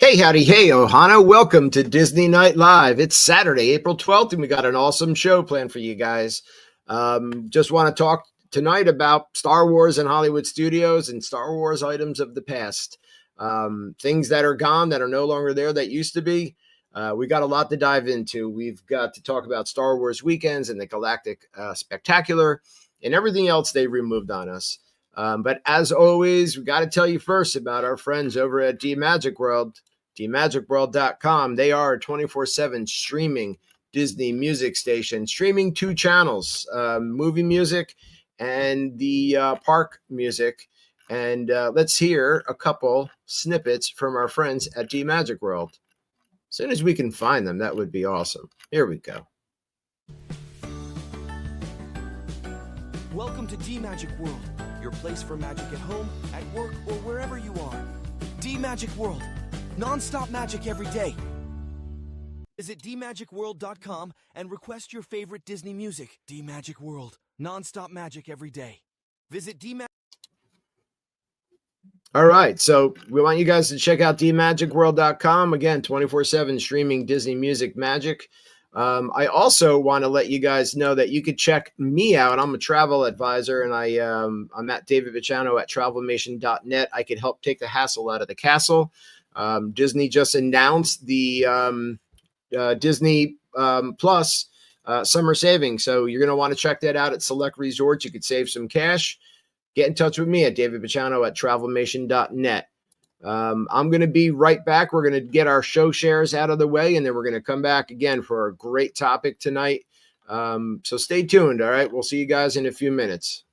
Hey, howdy, hey, Ohana. Welcome to Disney Night Live. It's Saturday, April 12th, and we got an awesome show planned for you guys. Just want to talk tonight about Star Wars and Hollywood Studios and Star Wars items of the past. Things that are gone, that are no longer there, that used to be. We got a lot to dive into. We've got to talk about Star Wars Weekends and the Galactic Spectacular and everything else they removed on us. But as always, we got to tell you first about our friends over at D Magic World, dmagicworld.com. They are a 24/7 streaming Disney music station, streaming two channels, movie music and the park music. And let's hear a couple snippets from our friends at D Magic World. As soon as we can find them, that would be awesome. Here we go. Welcome to D-Magic World, your place for magic at home, at work, or wherever you are. D-Magic World, non-stop magic every day. Visit dmagicworld.com and request your favorite Disney music. D-Magic World, non-stop magic every day. Visit D-Magic. All right, so we want you guys to check out dmagicworld.com. Again, 24/7 streaming Disney music magic. I also want to let you guys know that you could check me out. I'm a travel advisor, and I'm at David Viciano at travelmation.net. I could help take the hassle out of the castle. Disney just announced the Disney Plus summer savings, so you're going to want to check that out at select resorts. You could save some cash. Get in touch with me at David Viciano at travelmation.net. I'm going to be right back. We're going to get our show shares out of the way, and then we're going to come back again for a great topic tonight. So stay tuned. All right. We'll see you guys in a few minutes.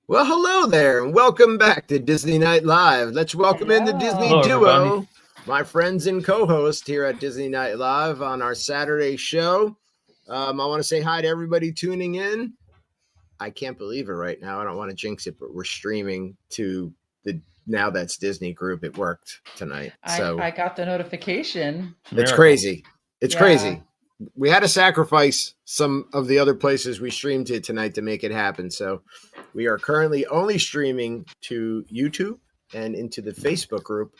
Well, hello there, and welcome back to Disney Night Live. Let's welcome in the Disney Hello, everybody. duo, my friends and co-host here at Disney Night Live on our Saturday show. I want to say hi to everybody tuning in. I can't believe it right now. I don't want to jinx it, but we're streaming to the Now That's Disney group. It worked tonight. So I got the notification. it's Miracle. crazy. It's Yeah. crazy. We had to sacrifice some of the other places we streamed to tonight to make it happen. So we are currently only streaming to YouTube and into the Facebook group.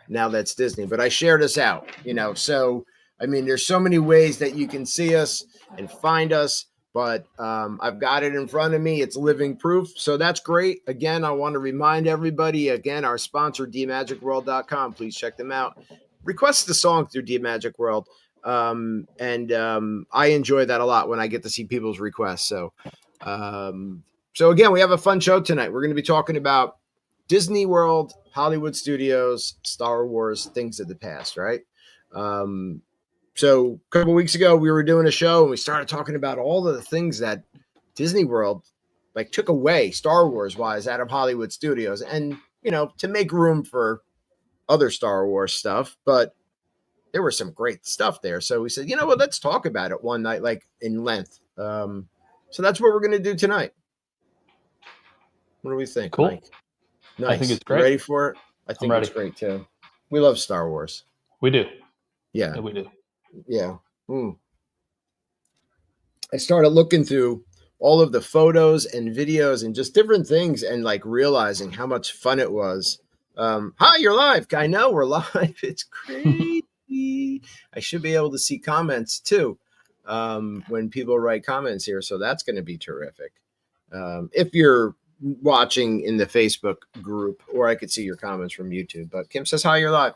Now That's Disney. But I shared us out, So, I mean, there's so many ways that you can see us and find us. But I've got it in front of me. It's living proof. So that's great. Again, I want to remind everybody, our sponsor, dmagicworld.com. Please check them out. Request the song through dmagicworld. I enjoy that a lot when I get to see people's requests. So again, we have a fun show tonight. We're going to be talking about Disney World, Hollywood Studios, Star Wars, things of the past, right? So a couple weeks ago, we were doing a show and we started talking about all of the things that Disney World took away Star Wars wise out of Hollywood Studios, and to make room for other Star Wars stuff, but there was some great stuff there. So we said, let's talk about it one night, in length. So that's what we're going to do tonight. What do we think? Cool. Mike? Nice. I think it's You great. ready for it? I think ready. it's great too. We love Star Wars. We do. Yeah. Yeah, we do. Yeah. I started looking through all of the photos and videos and just different things and realizing how much fun it was. Hi, you're live. I know we're live. It's crazy. I should be able to see comments too when people write comments here. So that's going to be terrific. If you're watching in the Facebook group, or I could see your comments from YouTube. But Kim says, hi, you're live.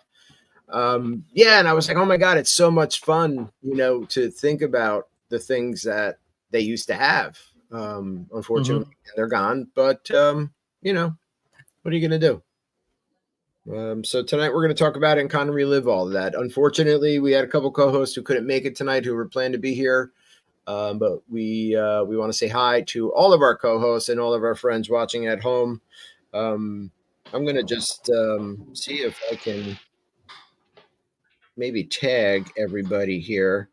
And I was like, oh my God, it's so much fun, to think about the things that they used to have. Unfortunately, they're gone. But, what are you going to do? So tonight we're going to talk about it and kind of relive all of that. Unfortunately, we had a couple co-hosts who couldn't make it tonight who were planned to be here. But we want to say hi to all of our co-hosts and all of our friends watching at home. I'm going to just see if I can maybe tag everybody here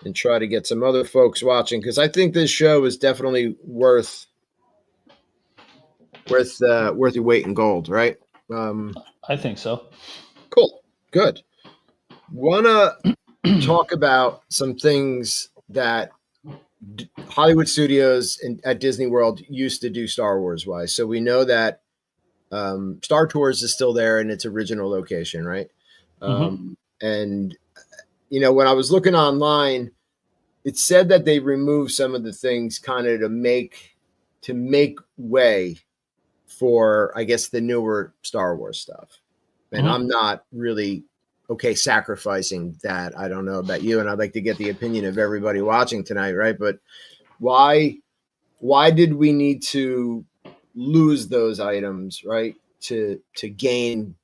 and try to get some other folks watching, because I think this show is definitely worth your weight in gold, right? I think so. Cool. Good. Want to talk about some things that Hollywood Studios at Disney World used to do Star Wars wise. So we know that Star Tours is still there in its original location, right? And when I was looking online, it said that they removed some of the things kind of to make way for, I guess, the newer Star Wars stuff. And I'm not really sacrificing that. I don't know about you, and I'd like to get the opinion of everybody watching tonight, right? But why did we need to lose those items, right, to gain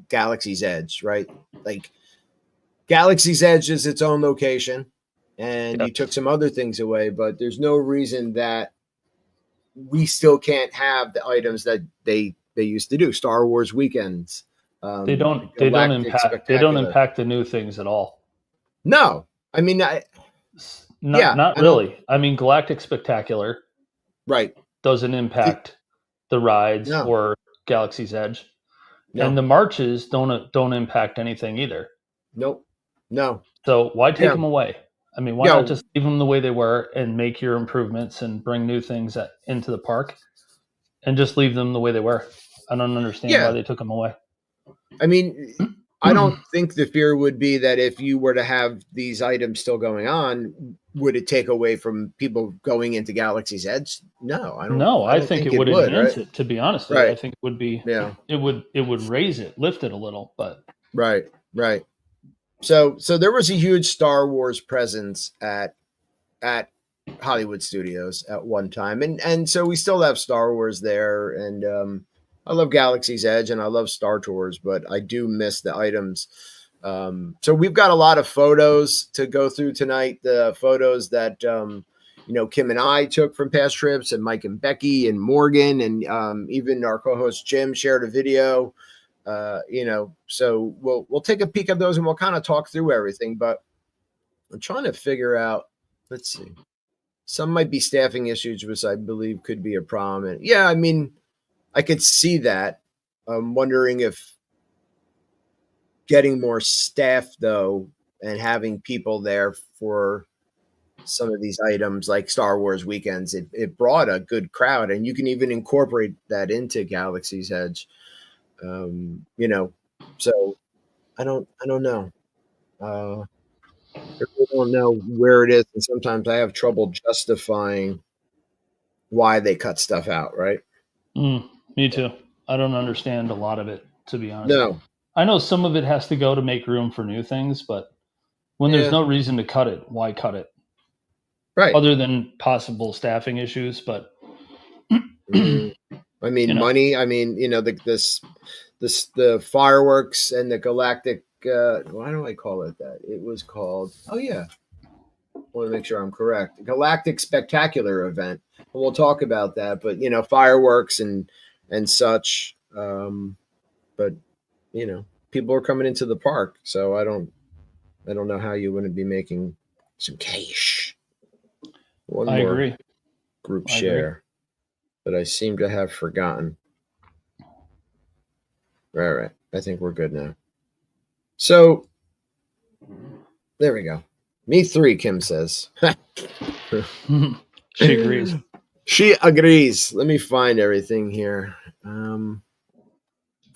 Galaxy's Edge, right? Galaxy's Edge is its own location, and you took some other things away, but there's no reason that we still can't have the items that they used to do. Star Wars weekends. They don't impact the new things at all. No, I mean, not really. I mean, Galactic Spectacular, right, doesn't impact the rides or Galaxy's Edge, and the marches don't impact anything either. Nope. No. So why take them away? I mean, why not just leave them the way they were and make your improvements and bring new things into the park and just leave them the way they were? I don't understand why they took them away. I mean, I don't think the fear would be that if you were to have these items still going on, would it take away from people going into Galaxy's Edge? No, I don't. No, I think it would enhance it. To be honest with you, I think it would be. Yeah. It would raise it, lift it a little, but. Right. So there was a huge Star Wars presence at Hollywood Studios at one time, and so we still have Star Wars there, and I love Galaxy's Edge and I love Star Tours, but I do miss the items. So we've got a lot of photos to go through tonight. The photos that Kim and I took from past trips, and Mike and Becky and Morgan, and even our co-host Jim shared a video. So we'll take a peek at those and we'll kind of talk through everything. But I'm trying to figure out. Let's see. Some might be staffing issues, which I believe could be a problem. And yeah, I mean, I could see that. I'm wondering if getting more staff, though, and having people there for some of these items like Star Wars weekends, it brought a good crowd, and you can even incorporate that into Galaxy's Edge. So I don't know. I really don't know where it is, and sometimes I have trouble justifying why they cut stuff out, right? Me too. I don't understand a lot of it, to be honest. No. I know some of it has to go to make room for new things, but when there's no reason to cut it, why cut it? Right. Other than possible staffing issues, but I mean, money. I mean, the fireworks and the Galactic. Why do I call it that? It was called. Oh yeah. I want to make sure I'm correct. Galactic Spectacular event. And we'll talk about that, but fireworks and such. But people are coming into the park, so I don't know how you wouldn't be making some cash. I agree. Group share, but I seem to have forgotten. Right. I think we're good now. So there we go. Me 3, Kim says. She agrees. She agrees. Let me find everything here. I'm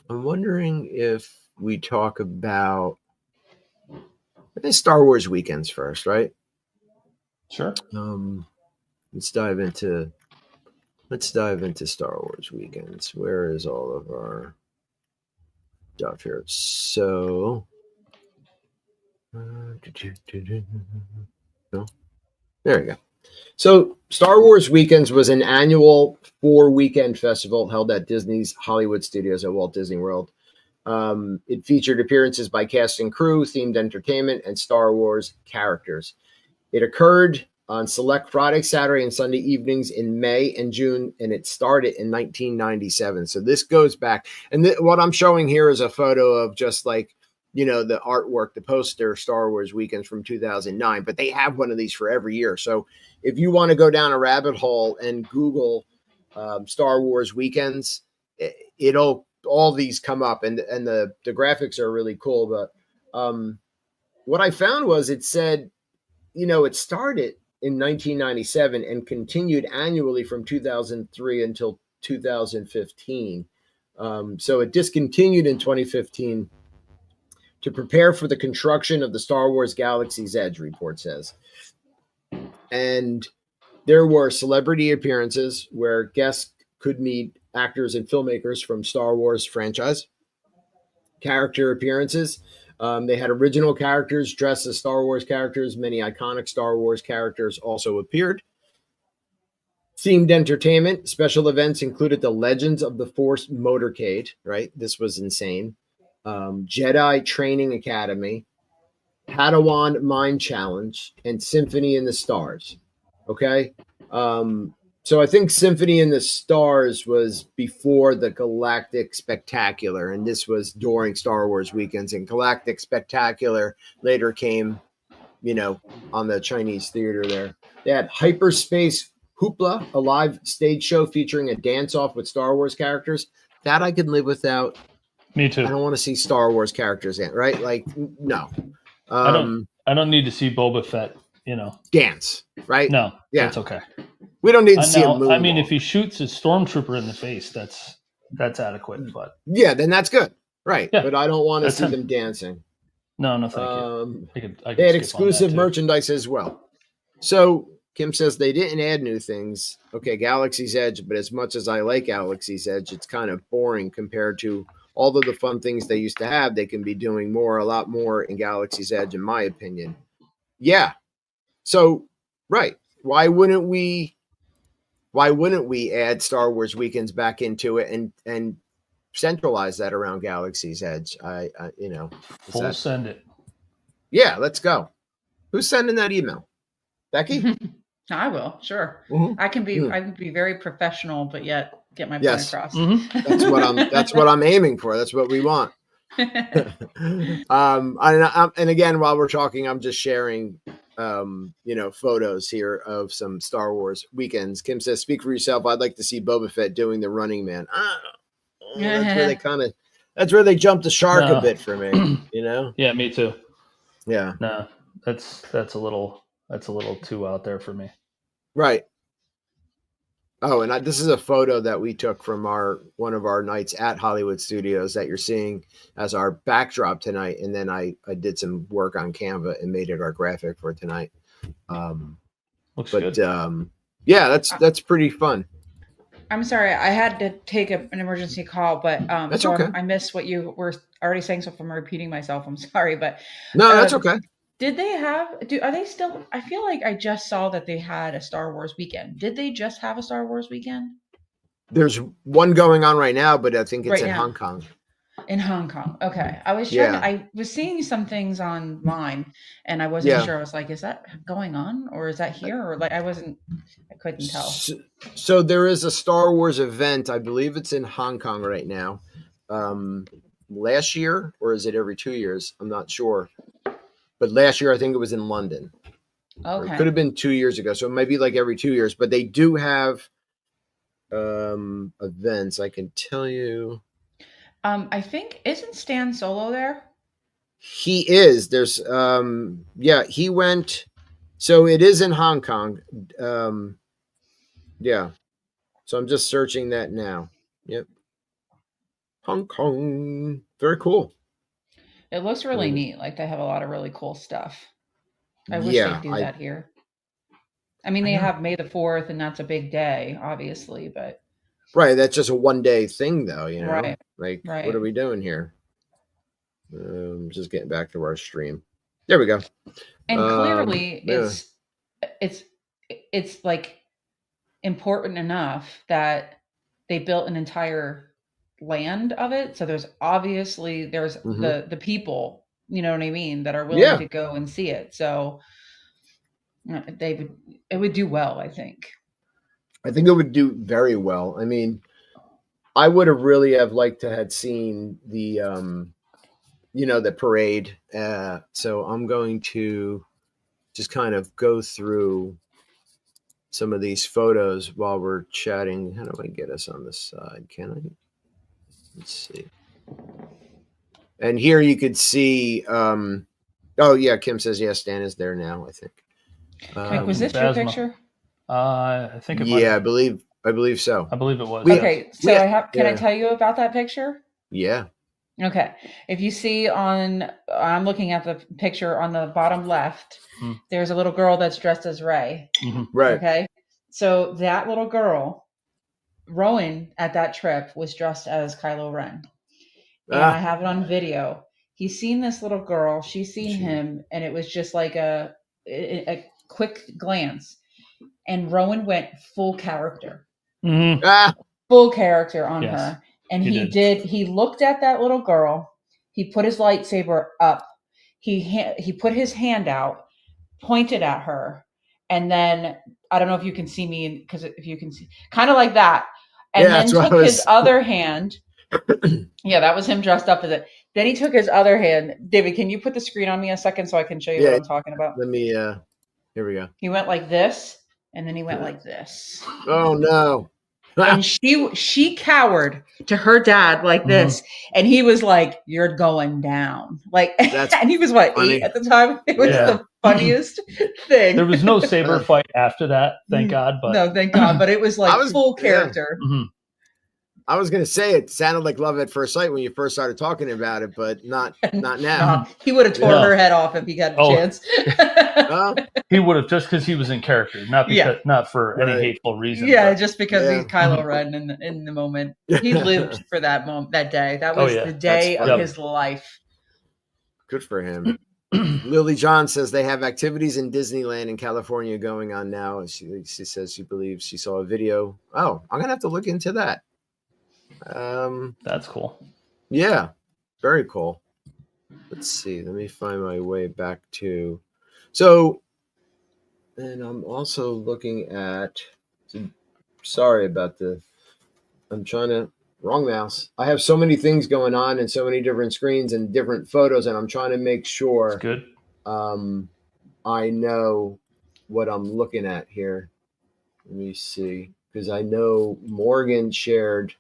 wondering if we talk about Star Wars weekends first, right? Sure. Let's dive into Star Wars weekends. Where is all of our stuff here? So, no, there we go. So, Star Wars Weekends was an annual 4-weekend festival held at Disney's Hollywood Studios at Walt Disney World. It featured appearances by cast and crew, themed entertainment, and Star Wars characters. It occurred on select Friday, Saturday, and Sunday evenings in May and June, and it started in 1997. So this goes back. And what I'm showing here is a photo of just like, the artwork, the poster, Star Wars Weekends from 2009. But they have one of these for every year. So if you want to go down a rabbit hole and Google Star Wars Weekends, all these come up, and the graphics are really cool. But what I found was it said, it started in 1997 and continued annually from 2003 until 2015. So it discontinued in 2015 to prepare for the construction of the Star Wars Galaxy's Edge, report says. And there were celebrity appearances where guests could meet actors and filmmakers from Star Wars franchise. Character appearances. They had original characters dressed as Star Wars characters. Many iconic Star Wars characters also appeared. Themed entertainment. Special events included the Legends of the Force motorcade, right? This was insane. Jedi Training Academy, Padawan Mind Challenge, and Symphony in the Stars. Okay? So I think Symphony in the Stars was before the Galactic Spectacular, and this was during Star Wars Weekends. And Galactic Spectacular later came, on the Chinese theater there. They had Hyperspace Hoopla, a live stage show featuring a dance-off with Star Wars characters. That I could live without. Me too. I don't want to see Star Wars characters in, right? Like, no. I don't need to see Boba Fett, dance, right? No, yeah, that's okay. We don't need to see him move. I mean, if he shoots a stormtrooper in the face, that's adequate. But yeah, then that's good, right? Yeah, but I don't want to see them dancing. No, thank you. They had exclusive merchandise as well. So Kim says they didn't add new things. Okay, Galaxy's Edge, but as much as I like Galaxy's Edge, it's kind of boring compared to all of the fun things they used to have. They can be doing a lot more in Galaxy's Edge, in my opinion. Yeah. So, right. Why wouldn't we add Star Wars Weekends back into it and centralize that around Galaxy's Edge? Send it. Yeah, let's go. Who's sending that email? Becky? I will, sure. Mhm. I can Mm. be very professional, but yet get my point Yes, across. Mm-hmm. that's what I'm aiming for. That's what we want. And again, while we're talking, I'm just sharing, photos here of some Star Wars weekends. Kim says, "Speak for yourself. I'd like to see Boba Fett doing the Running Man." That's where they jumped the shark a No. bit for me. You know? Yeah, me too. Yeah. No, that's a little too out there for me. Right. Oh, and this is a photo that we took from one of our nights at Hollywood Studios that you're seeing as our backdrop tonight. And then I did some work on Canva and made it our graphic for tonight. Looks But good. yeah, that's pretty fun. I'm sorry, I had to take an emergency call, but That's okay. I missed what you were already saying. So if I'm repeating myself, I'm sorry. But No, that's um, okay. did they have? Are they still? I feel like I just saw that they had a Star Wars weekend. Did they just have a Star Wars weekend There's one going on right now, but I think it's right in now Hong Kong. in Hong Kong? Okay, I was trying to. Yeah. I was seeing some things online, and I wasn't Yeah. sure. I was like, is that going on, or is that here, or like I wasn't. I couldn't tell. So there is a Star Wars event. I believe it's in Hong Kong right now. Last year, or is it every 2 years? I'm not sure. But last year, I think it was in London. Or it could Okay. have been 2 years ago. So it might be like every 2 years. But they do have events. I can tell you. I think isn't Stan Solo there? He is. There's he went. So it is in Hong Kong. Yeah. So I'm just searching that now. Yep. Hong Kong. Very cool. It looks really neat. Like they have a lot of really cool stuff. I wish Yeah, they'd do that here. I mean, I they know. have May the 4th, and that's a big day, obviously, but Right. That's just a 1 day thing, though. right, Like, what are right. we doing here? Just getting back to our stream. There we go. And clearly, Yeah. it's it's like important enough that they built an entire land of it. So there's obviously there's Hmm. the people, you know what I mean, that are willing Yeah. to go and see it. So it would do well, I think. I think it would do very well. I mean, I would have really have liked to had seen the parade. So I'm going to just kind of go through some of these photos while we're chatting. How do I get us on this side? Can I? Let's see. And here you could see. Oh yeah, Kim says yes. Stan is there now. I think. Like, was this your Phasma. picture? I think it Yeah, might. I believe so. I believe it was. We- Okay, so we- I have. Can I yeah. tell you about that picture? Yeah. Okay, if you see I'm looking at the picture on the bottom left. Mhm. There's a little girl that's dressed as Rey. Mhm. Right. Okay, so that little girl, Rowan, at that trip was dressed as Kylo Ren, and I have it on video. He's seen this little girl. She's seen him, and it was just like a quick glance, and Rowan went full character. Mhm. Full character on Yes, her. And he did. he looked at that little girl. He put his lightsaber up. He put his hand out, pointed at her. And then I don't know if you can see me because if you can see kind of like that. And then took his other hand. Yeah, that was him dressed up as it. Then he took his other hand. David, can you put the screen on me a second so I can show you what I'm talking about? Let me here we go. He went like this, and then he went like this. Oh no. And she cowered to her dad like this, and he was like, "You're going down." Like, and he was what, funny. 8 at the time. It was Yeah. the funniest thing. There was no saber fight after that, thank God. But no, thank God. But it was like full yeah. character. Mhm. I was gonna say it sounded like Love at First Sight when you first started talking about it, but not now. He would have torn No. her head off if he got a Oh. chance. He would have, just because he was in character, not because not for Right. any hateful reason. Yeah, but- just because Yeah. he's Kylo Ren in the moment. He lived for that moment, that day. That was yeah. the day That's of funny. his life. Good for him. Lily John says they have activities in Disneyland in California going on now. She says she believes she saw a video. Oh, I'm gonna have to look into that. That's cool. Yeah, very cool. Let's see. Let me find my way back to. So, And I'm also looking at, sorry about wrong mouse. I have so many things going on and so many different screens and different photos, and I'm trying to make sure It's good. I know what I'm looking at here. Let me see, because I know Morgan shared.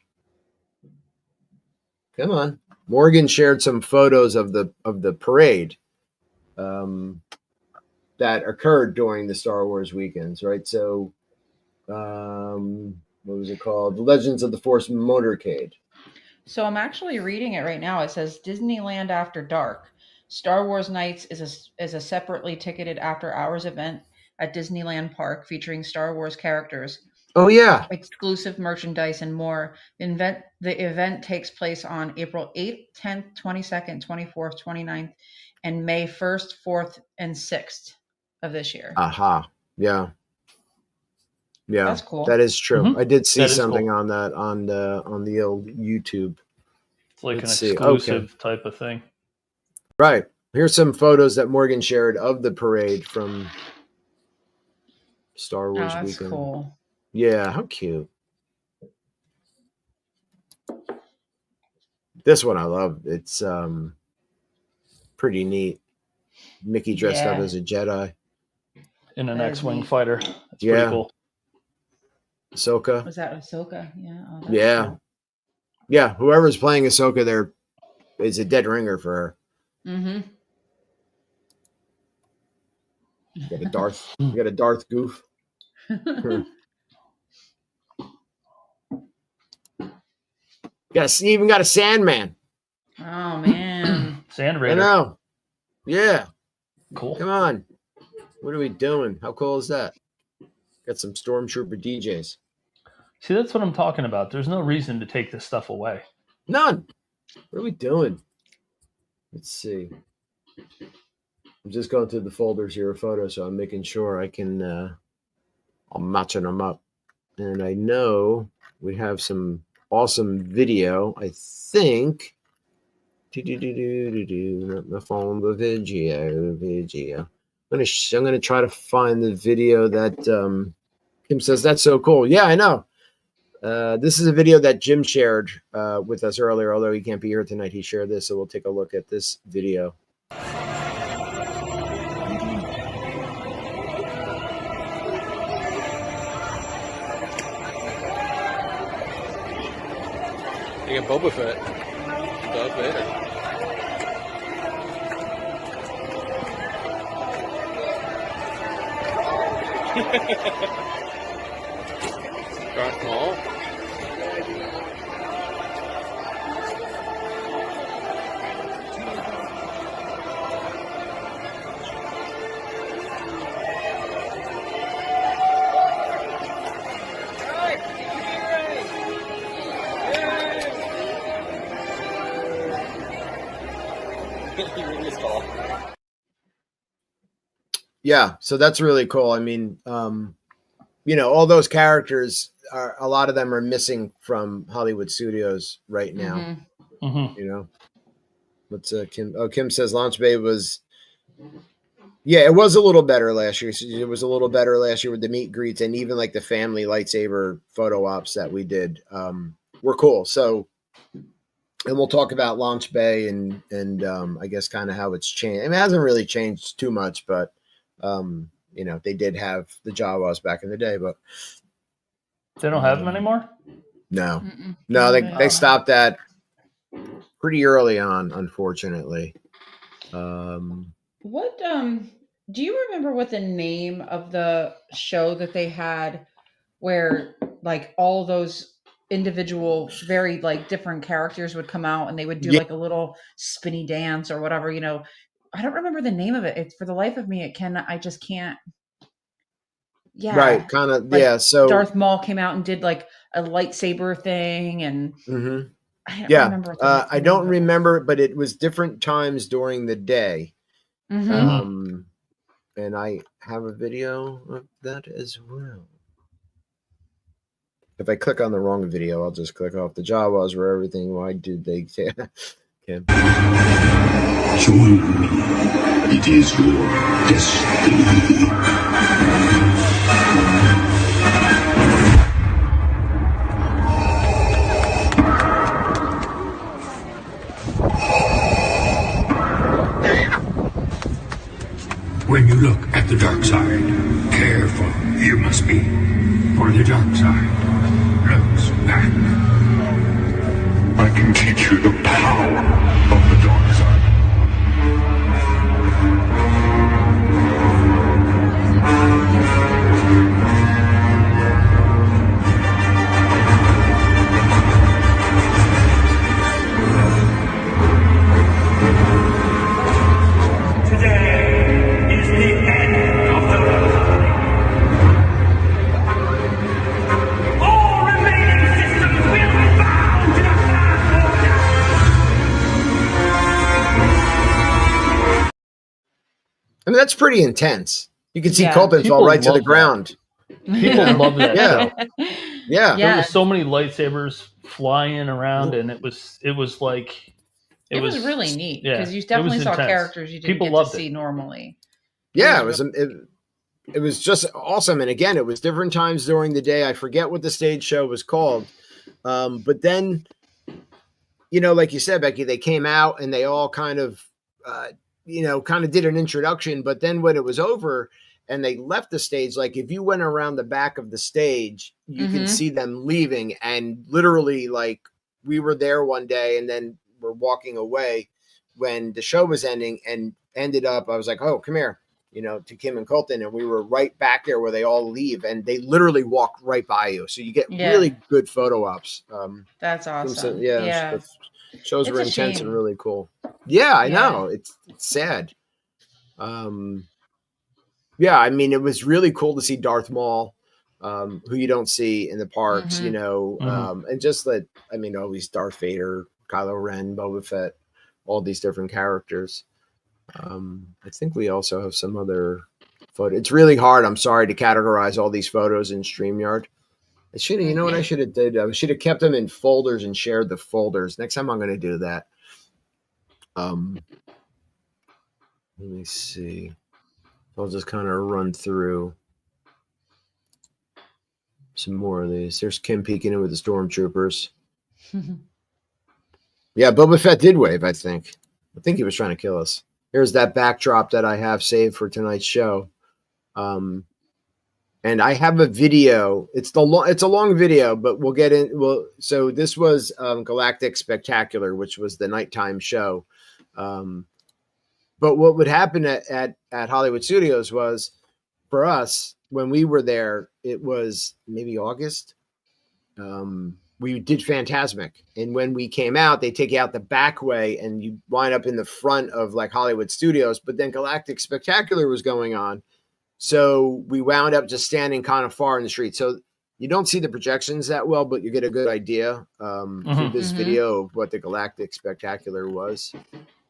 Come on, Morgan shared some photos of the parade that occurred during the Star Wars weekends, right? So, what was it called? The Legends of the Force Motorcade. So I'm actually reading it right now. It says Disneyland After Dark. Star Wars Nights is a separately ticketed after-hours event at Disneyland Park featuring Star Wars characters. Oh yeah, exclusive merchandise and more. The event takes place on April 8th, 10th, 22nd, 24th, 29th, and May 1st, 4th, and 6th of this year. Aha. Yeah. Yeah. That's cool. That is true. Mhm. I did see That is something cool. on that on the old YouTube. It's like Let's an see. exclusive type of thing. Right. Here's some photos that Morgan shared of the parade from Star Wars that's weekend. cool. Yeah, how cute. This one I love. It's pretty neat. Mickey dressed up Yeah. as a Jedi. In an That is X-Wing neat. fighter. That's Yeah. pretty cool. Ahsoka. Was that Ahsoka? Yeah. Oh, that's Yeah. cool. Yeah, whoever's playing Ahsoka there is a dead ringer for her. Mm-hmm. You got a Darth goof. Yes, you even got a Sandman. Oh man. Sand I Raider. know. Yeah. Cool. Come on. What are we doing? How cool is that? Got some Stormtrooper DJs. See, that's what I'm talking about. There's no reason to take this stuff away. None. What are we doing? Let's see. I'm just going through the folders here of photos, so I'm making sure I can I'm matching them up. And I know we have some awesome video. I think not my phone, but video. I'm gonna try to find the video that Kim says that's so cool. Yeah, I know. This is a video that Jim shared with us earlier, although he can't be here tonight. He shared this, so we'll take a look at this video. You got Boba Fett. Darth Vader. Darth Maul. He really is tall. Yeah, so that's really cool. I mean, all those characters are, a lot of them are missing from Hollywood studios right now. Mm-hmm. What's Kim? Oh, Kim says Launch Bay was, it was a little better last year. It was a little better last year with the meet greets and even like the family lightsaber photo ops that we did were cool. So, and we'll talk about Launch Bay and I guess kind of how it's changed. I mean, it hasn't really changed too much, but they did have the Jawas back in the day, but They don't have them anymore? no, Mm-mm. no, they Yeah. stopped that pretty early on, unfortunately. What do you remember what the name of the show that they had where like all those individual very like different characters would come out and they would do Yeah. like a little spinny dance or whatever, I don't remember the name of it. It's for the life of me I just can't. Yeah. Right, kind of, Like yeah. So Darth Maul came out and did like a lightsaber thing and mhm. I don't Yeah, remember what the I don't remember, but it was different times during the day. Mm-hmm. And I have a video of that as well. If I click on the wrong video, I'll just click off the Jawas where everything. Why did they? Okay. Join me. It is your destiny. When you look at the dark side, careful you must be, for the dark side looks back. I can teach you the power of the dark side. Today is the end of the Republic. All remaining systems will bow to the Fast Order. I mean, that's pretty intense. You can see Yeah. Copen fall People right to the love that. ground. People love that Yeah. show. Yeah. There was so many lightsabers flying around, and it was like It was really neat yeah, because you it was definitely saw intense. characters you didn't People get to loved see it. normally. Yeah, was it was just awesome. And again, it was different times during the day. I forget what the stage show was called. But then, like you said, Becky, they came out and they all kind of, kind of did an introduction. But then when it was over and they left the stage, like if you went around the back of the stage, you can see them leaving. And literally, like we were there one day and then we're walking away when the show was ending and ended up, I was like, oh, come here. To Kim and Colton, and we were right back there where they all leave, and they literally walk right by you. So you get really good photo ops. That's awesome. So, Yeah. the shows It's were a intense shame. and really cool. Yeah, I Yeah. know. It's sad. Yeah, I mean, it was really cool to see Darth Maul, who you don't see in the parks, and just that, always Darth Vader, Kylo Ren, Boba Fett, all these different characters. I think we also have some other photo. It's really hard. I'm sorry to categorize all these photos in StreamYard. I should have, what I should have did? I should have kept them in folders and shared the folders. Next time I'm going to do that. Let me see. I'll just kind of run through some more of these. There's Kim peeking in with the stormtroopers. Yeah, Boba Fett did wave, I think. I think he was trying to kill us. Here's that backdrop that I have saved for tonight's show. And I have a video. It's a long video, but we'll get in. So this was Galactic Spectacular, which was the nighttime show. But what would happen at Hollywood Studios was, for us, when we were there, it was maybe August. We did Fantasmic, and when we came out, they take you out the back way and you wind up in the front of like Hollywood Studios, but then Galactic Spectacular was going on. So we wound up just standing kind of far in the street. So you don't see the projections that well, but you get a good idea through this video of what the Galactic Spectacular was.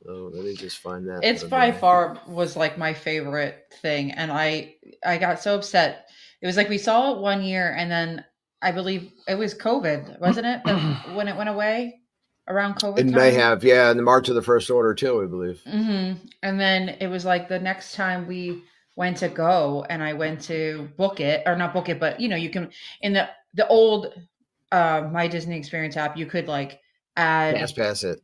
So let me just find that. It's by far was like my favorite thing. And I got so upset. It was like we saw it one year and then I believe it was COVID, wasn't it? When it went away around COVID. It may have, yeah, in the March of the First Order too, I believe. And then it was like the next time we went to go, and I went to book it, or not book it, but you can in the old My Disney Experience app, you could like add Fast pass it,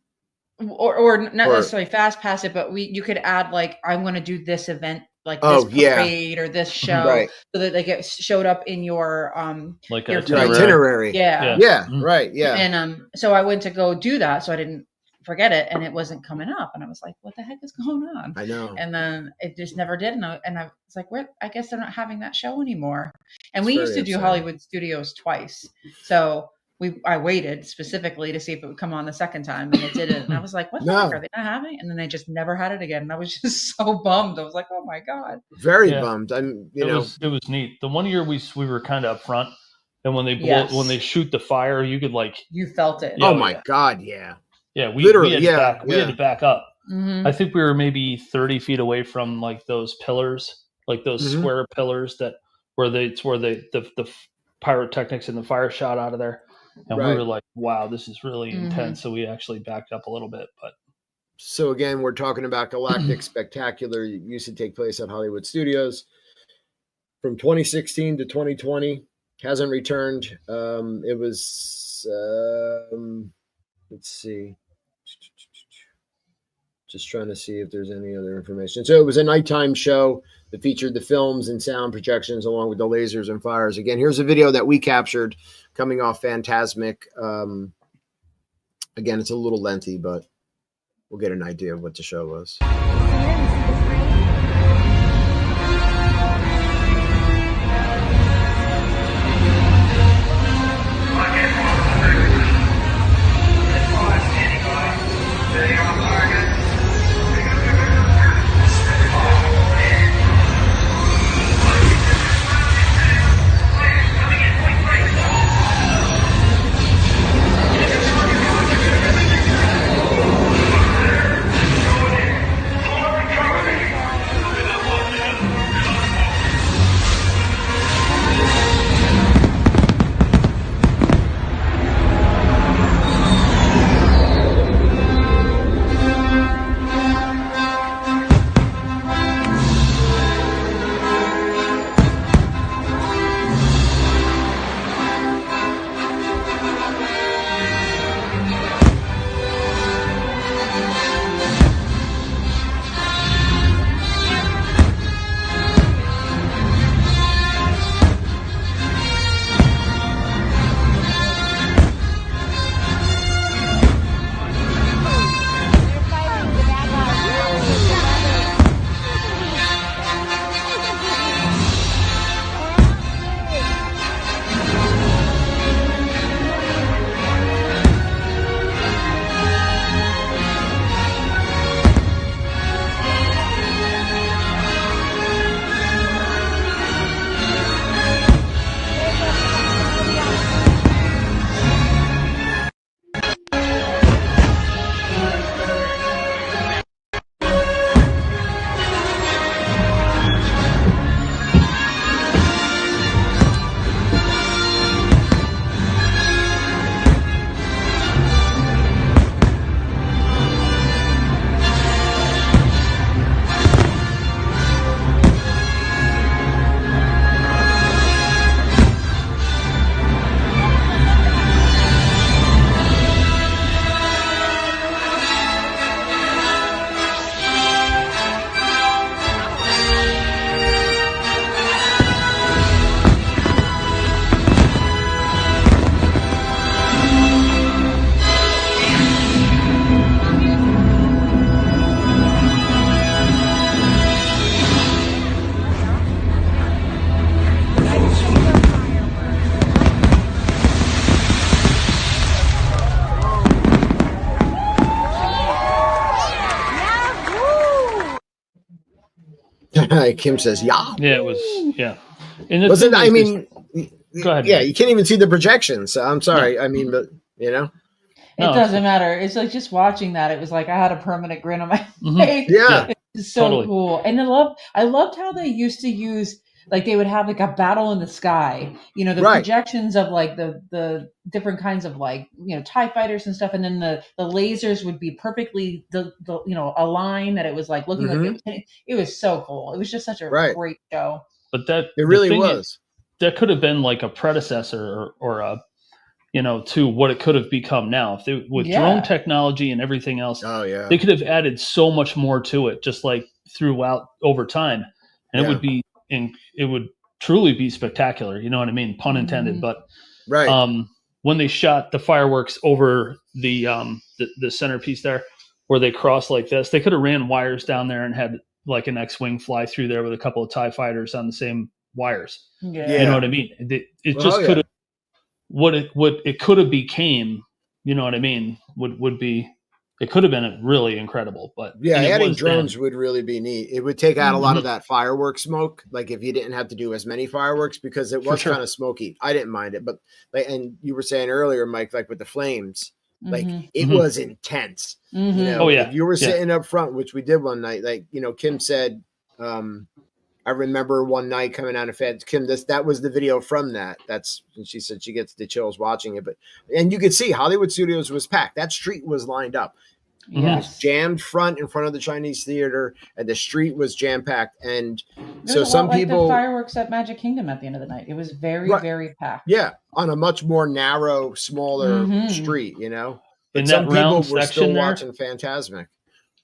or not necessarily fast pass it, but you could add like I'm going to do this event. Like this parade or this show, so that they get showed up in your like your itinerary. Yeah. Right. Yeah. And so I went to go do that, so I didn't forget it, and it wasn't coming up, and I was like, "What the heck is going on?" I know. And then it just never did, and I was like, "What? I guess they're not having that show anymore." And we used to do Hollywood Studios twice, so I waited specifically to see if it would come on the second time, and it didn't. And I was like, what the heck? Are they not having it? And then they just never had it again. And I was just so bummed. I was like, oh my God. Very bummed. It was neat. The one year we were kind of up front, and when they shoot the fire, you could you felt it. Oh my God. Yeah. Yeah. We literally, had to back up. Mm-hmm. I think we were maybe 30 feet away from like those pillars, like those square pillars where the pyrotechnics and the fire shot out of there. And we were like, wow, this is really intense. So we actually backed up a little bit. But so again, we're talking about Galactic Spectacular. It used to take place at Hollywood Studios from 2016 to 2020. Hasn't returned. It was, let's see, Just trying to see if there's any other information. So it was a nighttime show that featured the films and sound projections along with the lasers and fires. Again, here's a video that we captured coming off Fantasmic. Again, it's a little lengthy, but we'll get an idea of what the show was. Kim says, "Yeah, Yeah, it was. Yeah, and wasn't. I mean, go ahead. Yeah, you can't even see the projections. So I'm sorry. I mean, but you know, it doesn't matter. It's like just watching that. It was like I had a permanent grin on my face. Yeah, it's so cool. And I loved how they used to use, like, they would have like a battle in the sky. You know, the projections of like the different kinds of, like, you know, TIE fighters and stuff, and then the lasers would be perfectly the you know, a line that it was like looking like it was so cool. It was just such a great show. But that it really was. That could have been like a predecessor or a, you know, to what it could have become now. If they, with drone technology and everything else, they could have added so much more to it, just like throughout over time, and it would be. And it would truly be spectacular. You know what I mean? Pun intended. But when they shot the fireworks over the centerpiece there, where they cross like this, they could have ran wires down there and had like an X-wing fly through there with a couple of TIE fighters on the same wires. You know what I mean? It just could have what it could have became. You know what I mean? Would be. It could have been really incredible, but adding drones would really be neat. It would take out a lot of that fireworks smoke. Like if you didn't have to do as many fireworks, because it was kind of smoky. I didn't mind it, but like, and you were saying earlier, Mike, like with the flames, like it was intense. You know, if you were sitting up front, which we did one night, like, you know, Kim said, I remember one night coming out of Fed, Kim, that was the video from that. She said she gets the chills watching it, and you could see Hollywood Studios was packed. That street was lined up. It was jammed in front of the Chinese theater, and the street was jam packed. And so some people, like the fireworks at Magic Kingdom at the end of the night, it was very, very packed. Yeah, on a much more narrow, smaller street, you know. But some people were still watching Fantasmic.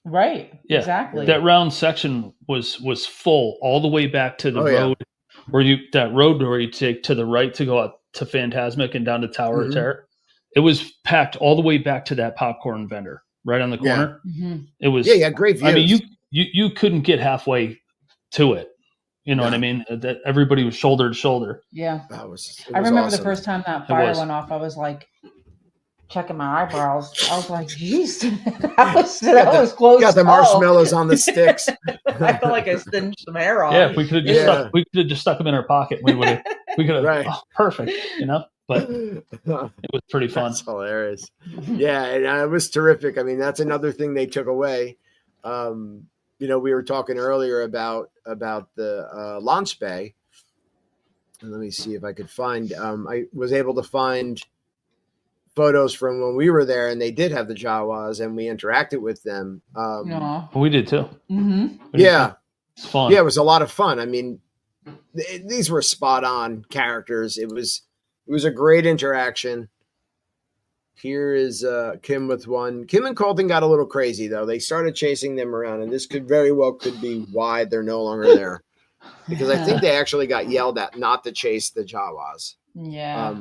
Right. Yeah, Exactly. that round section was full all the way back to the Oh, yeah. road where you take to the right to go out to Phantasmic and down to Tower of Mhm. Terror. It was packed all the way back to that popcorn vendor right on the Yeah. corner. Mhm. It was. Yeah, great views. I mean, you couldn't get halfway to it. You know what I No. mean? That everybody was shoulder to shoulder. Yeah. It I was remember awesome. the first time that fire was. went off, I was like checking my eyebrows. I was like, "Jeez, that was close." You got the call. marshmallows on the sticks. I felt like I singed some hair off. Yeah, if we could have just Yeah. stuck them in our pocket, we could have. Right. Oh, perfect. You know, but it was pretty fun. That's hilarious. Yeah, and it was terrific. I mean, that's another thing they took away. We were talking earlier about the launch bay. And let me see if I could find. I was able to find photos from when we were there, and they did have the Jawas, and we interacted with them. Aw. We did too. Mhm. Yeah, It's fun. yeah, it was a lot of fun. I mean, these were spot on characters. It was a great interaction. Here is Kim with one. Kim and Colton got a little crazy though. They started chasing them around, and this could be why they're no longer there, because I think they actually got yelled at not to chase the Jawas. Yeah.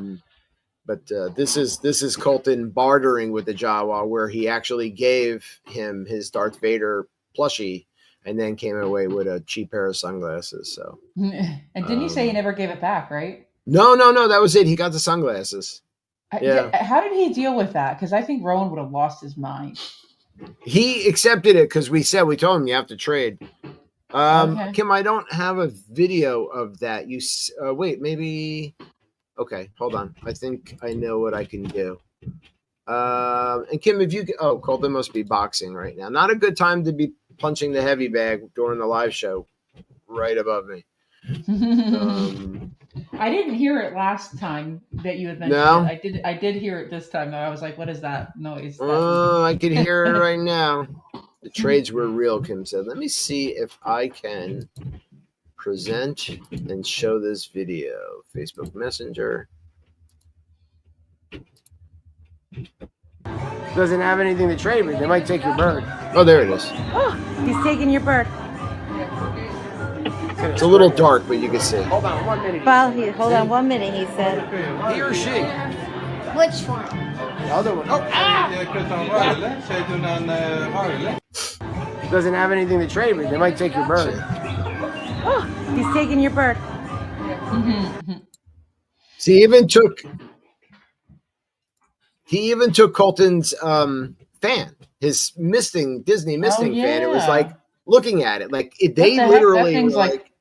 But this is Colton bartering with the Jawa, where he actually gave him his Darth Vader plushie, and then came away with a cheap pair of sunglasses. So, And didn't you say he never gave it back, right? no, that was it. He got the sunglasses. Yeah. How did he deal with that? Because I think Rowan would have lost his mind. He accepted it because we told him you have to trade. Okay. Kim, I don't have a video of that. You wait, maybe. Okay, hold on. I think I know what I can do. And Kim, if you Colton must be boxing right now. Not a good time to be punching the heavy bag during the live show. Right above me. I didn't hear it last time that you had mentioned No? it. I did hear it this time though. I was like, what is that noise? Oh, I can hear it right now. The trades were real, Kim said. Let me see if I can present and show this video. Facebook Messenger. Doesn't have anything to trade with. They might take your bird. Oh, there it is. Oh, he's taking your bird. It's a little dark, but you can see. Hold on 1 minute. Well, hold on 1 minute, he said. He or she? Which one? The other one. Oh, Doesn't have anything to trade with. They might take your bird. Oh, he's taking your bird. See, he even took Colton's fan, his Disney misting fan. It was yeah. like looking at it, like they What the heck? literally That thing's were like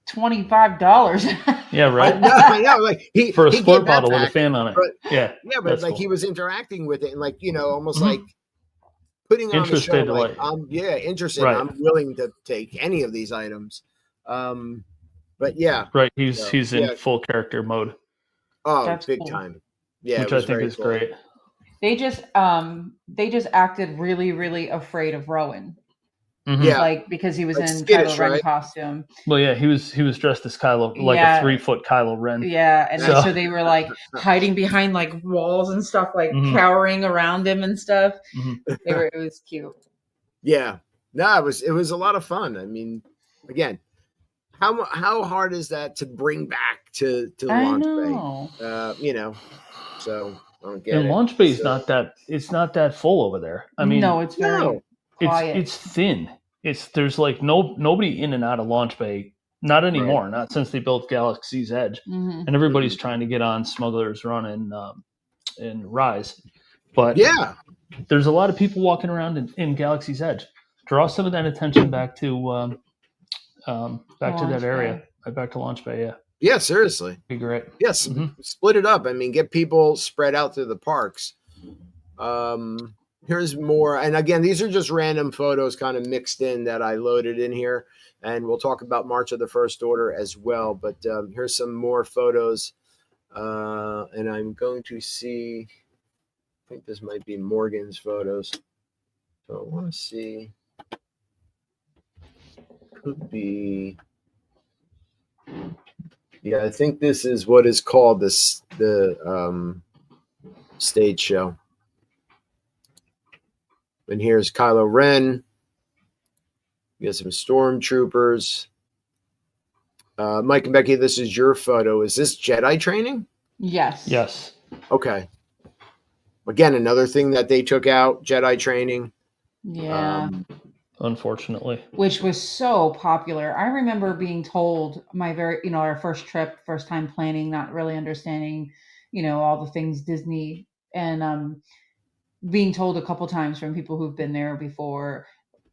$25. Yeah, right. I know, like For a he squirt gave that bottle with a back, fan on it. but- Yeah. Yeah, but That's like cool. he was interacting with it and like almost Mhm. like putting on the Interested, show. Like, like- I'm interested. Right. I'm willing to take any of these items. But yeah, Right. He's So, in yeah. full character mode, oh, That's big cool. time. Yeah, which it was I think very is cool. great. They just acted really, really afraid of Rowan. Mhm. Yeah. Like because he was Like in skittish, Kylo Ren right? costume. Well, yeah, he was dressed as Kylo, like Yeah. a 3-foot Kylo Ren. Yeah, and So- so they were like hiding behind like walls and stuff, like Mhm. cowering around him and stuff. Mhm. It was cute. Yeah, no, it was a lot of fun. I mean, again, how hard is that to bring back to I Launch know. Bay? So I don't get And it. Launch Bay is So- not that full over there. I mean, no, it's very no. quiet. it's thin. There's like nobody in and out of Launch Bay. Not anymore. Not since they built Galaxy's Edge, Mhm. and everybody's trying to get on Smuggler's Run and Rise. But Yeah, there's a lot of people walking around in Galaxy's Edge. Draw some of that attention back to Launch that area, Bay. right back to Launch Bay. Yeah, yeah, seriously. be great. Yes, Mhm. split it up. I mean, get people spread out through the parks. Here's more, and again, these are just random photos kind of mixed in that I loaded in here, and we'll talk about March of the First Order as well. But here's some more photos, and I'm going to see. I think this might be Morgan's photos. So I want to see. Could be. Yeah, I think this is what is called the stage show. And here's Kylo Ren We got some stormtroopers. Mike and Becky, this is your photo. Is this Jedi training? Yes. Yes. Okay. Again, another thing that they took out, Jedi training. Yeah. Unfortunately. Which was so popular. I remember being told our first trip, first time planning, not really understanding, all the things Disney, and being told a couple times from people who've been there before,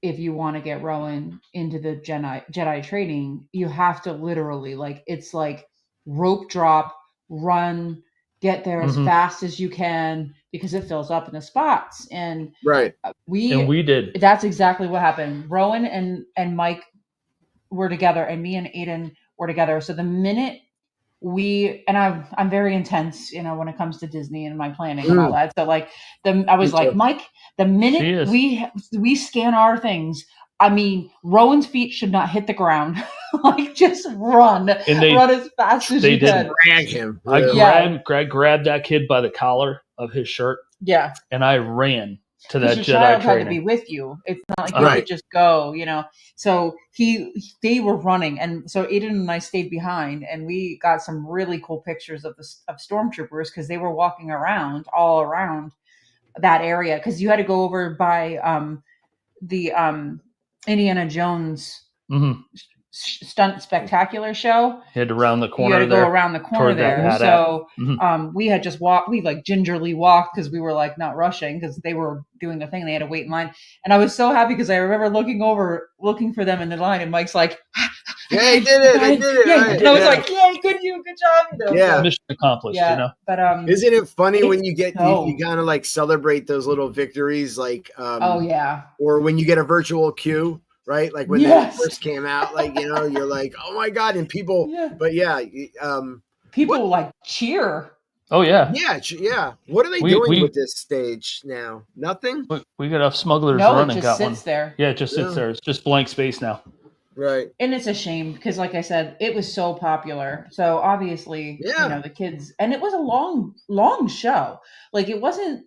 if you want to get Rowan into the Jedi training, you have to literally it's like rope drop, run, get there as fast as you can because it fills up in the spots. And right. we did. That's exactly what happened. Rowan and Mike were together, and me and Aiden were together. So the minute I'm very intense, when it comes to Disney and my planning and all that. So I was like, Mike, the minute we scan our things, I mean, Rowan's feet should not hit the ground. Just run as fast as you can. Drag him. I grabbed that kid by the collar of his shirt. Yeah. And I ran to that your Jedi child training. had to be with you. It's not like you could just go, So they were running, and so Aiden and I stayed behind, and we got some really cool pictures of stormtroopers because they were walking all around that area because you had to go over by the Indiana Jones stunt spectacular show. You had to round the corner. You had to go around the corner there. So we had just walked. We gingerly walked because we were not rushing because they were doing the thing. They had to wait in line, and I was so happy because I remember looking for them in the line, and Mike's like, "Yeah, I did it! I did it!" Yeah. Right. And I was like, "Yay, good job!" Yeah, mission accomplished. But isn't it funny when you get you kind of celebrate those little victories, oh yeah, or when you get a virtual queue. Right, like when that first came out, you're like, "Oh my god!" And people, but people cheer. Oh yeah, yeah. What are they doing with this stage now? Nothing. We got off Smugglers no, Run it and just got sits one. there. Yeah, it just sits there. It's just blank space now. Right. And it's a shame because, like I said, it was so popular. So obviously, the kids, and it was a long show. It wasn't,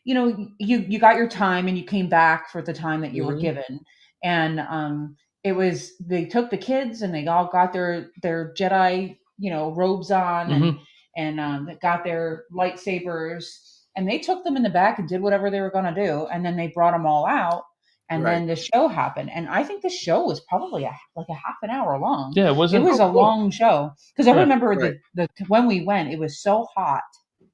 you got your time and you came back for the time that you were given. And they took the kids and they all got their Jedi, robes on and got their lightsabers, and they took them in the back and did whatever they were going to do. And then they brought them all out, and then the show happened. And I think the show was probably a half an hour long. Yeah, it was a long show. Cause I remember when we went, it was so hot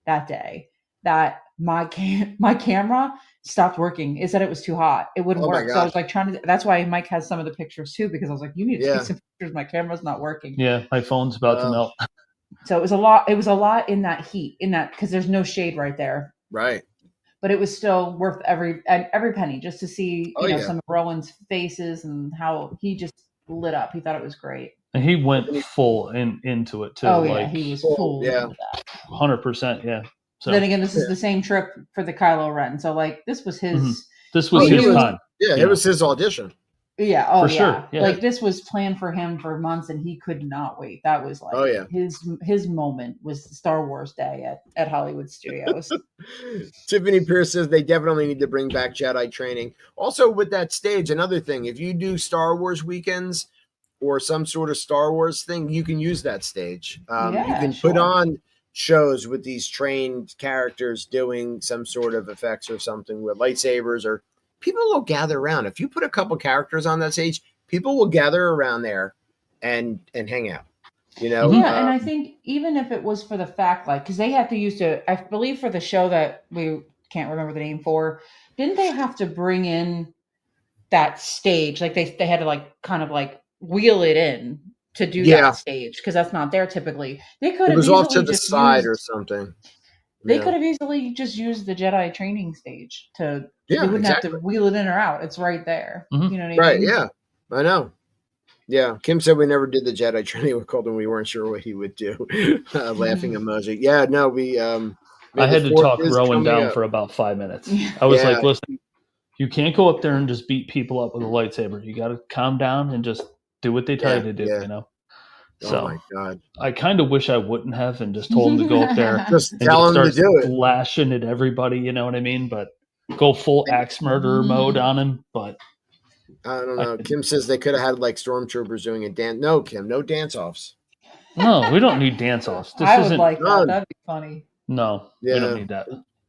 that day that my camera stopped working. It said it was too hot. It wouldn't work. So I was that's why Mike has some of the pictures too, because I was like, you need to take some pictures. My camera's not working. Yeah. My phone's about to melt. So it was a lot in that heat, cause there's no shade right there. Right. But it was still worth every penny just to see, some of Rowan's faces and how he just lit up. He thought it was great. And he went full into it too. Oh yeah. He was full. Yeah. 100%. Yeah. So then again, this is the same trip for the Kylo Ren. So this was his. This was his time. Yeah, it was his audition. Yeah. Oh, for sure. Yeah. This was planned for him for months, and he could not wait. That was his moment was Star Wars Day at Hollywood Studios. Tiffany Pierce says they definitely need to bring back Jedi training. Also, with that stage, another thing, if you do Star Wars weekends or some sort of Star Wars thing, you can use that stage. You can put on shows with these trained characters doing some sort of effects or something with lightsabers, or people will gather around. If you put a couple characters on that stage, people will gather around there and hang out, and I think even if it was for the fact, because they had to use I believe for the show that we can't remember the name for, didn't they have to bring in that stage? They had to kind of wheel it in to do that stage, because that's not there typically. They could have, it was off to the side or something. They could have easily just used the Jedi training stage to. They wouldn't have to wheel it in or out. It's right there. You know what I mean? Yeah, I know. Yeah, Kim said we never did the Jedi training with Colton. We weren't sure what he would do. Laughing emoji. Yeah, no, we. I had to talk Rowan down for about 5 minutes. I was like, listen, you can't go up there and just beat people up with a lightsaber. You got to calm down and just do what they tell you to do, So oh my God. I kind of wish I wouldn't have and just told him to go up there just and tell him to do it. Lashing at everybody, you know what I mean? But go full axe murderer mode on him. But I don't know. Kim says they could have had like stormtroopers doing a dance. No, Kim, no dance offs. No, we don't need dance offs. This I would isn't. like none. that. That'd be funny. No, we Yeah. don't need that.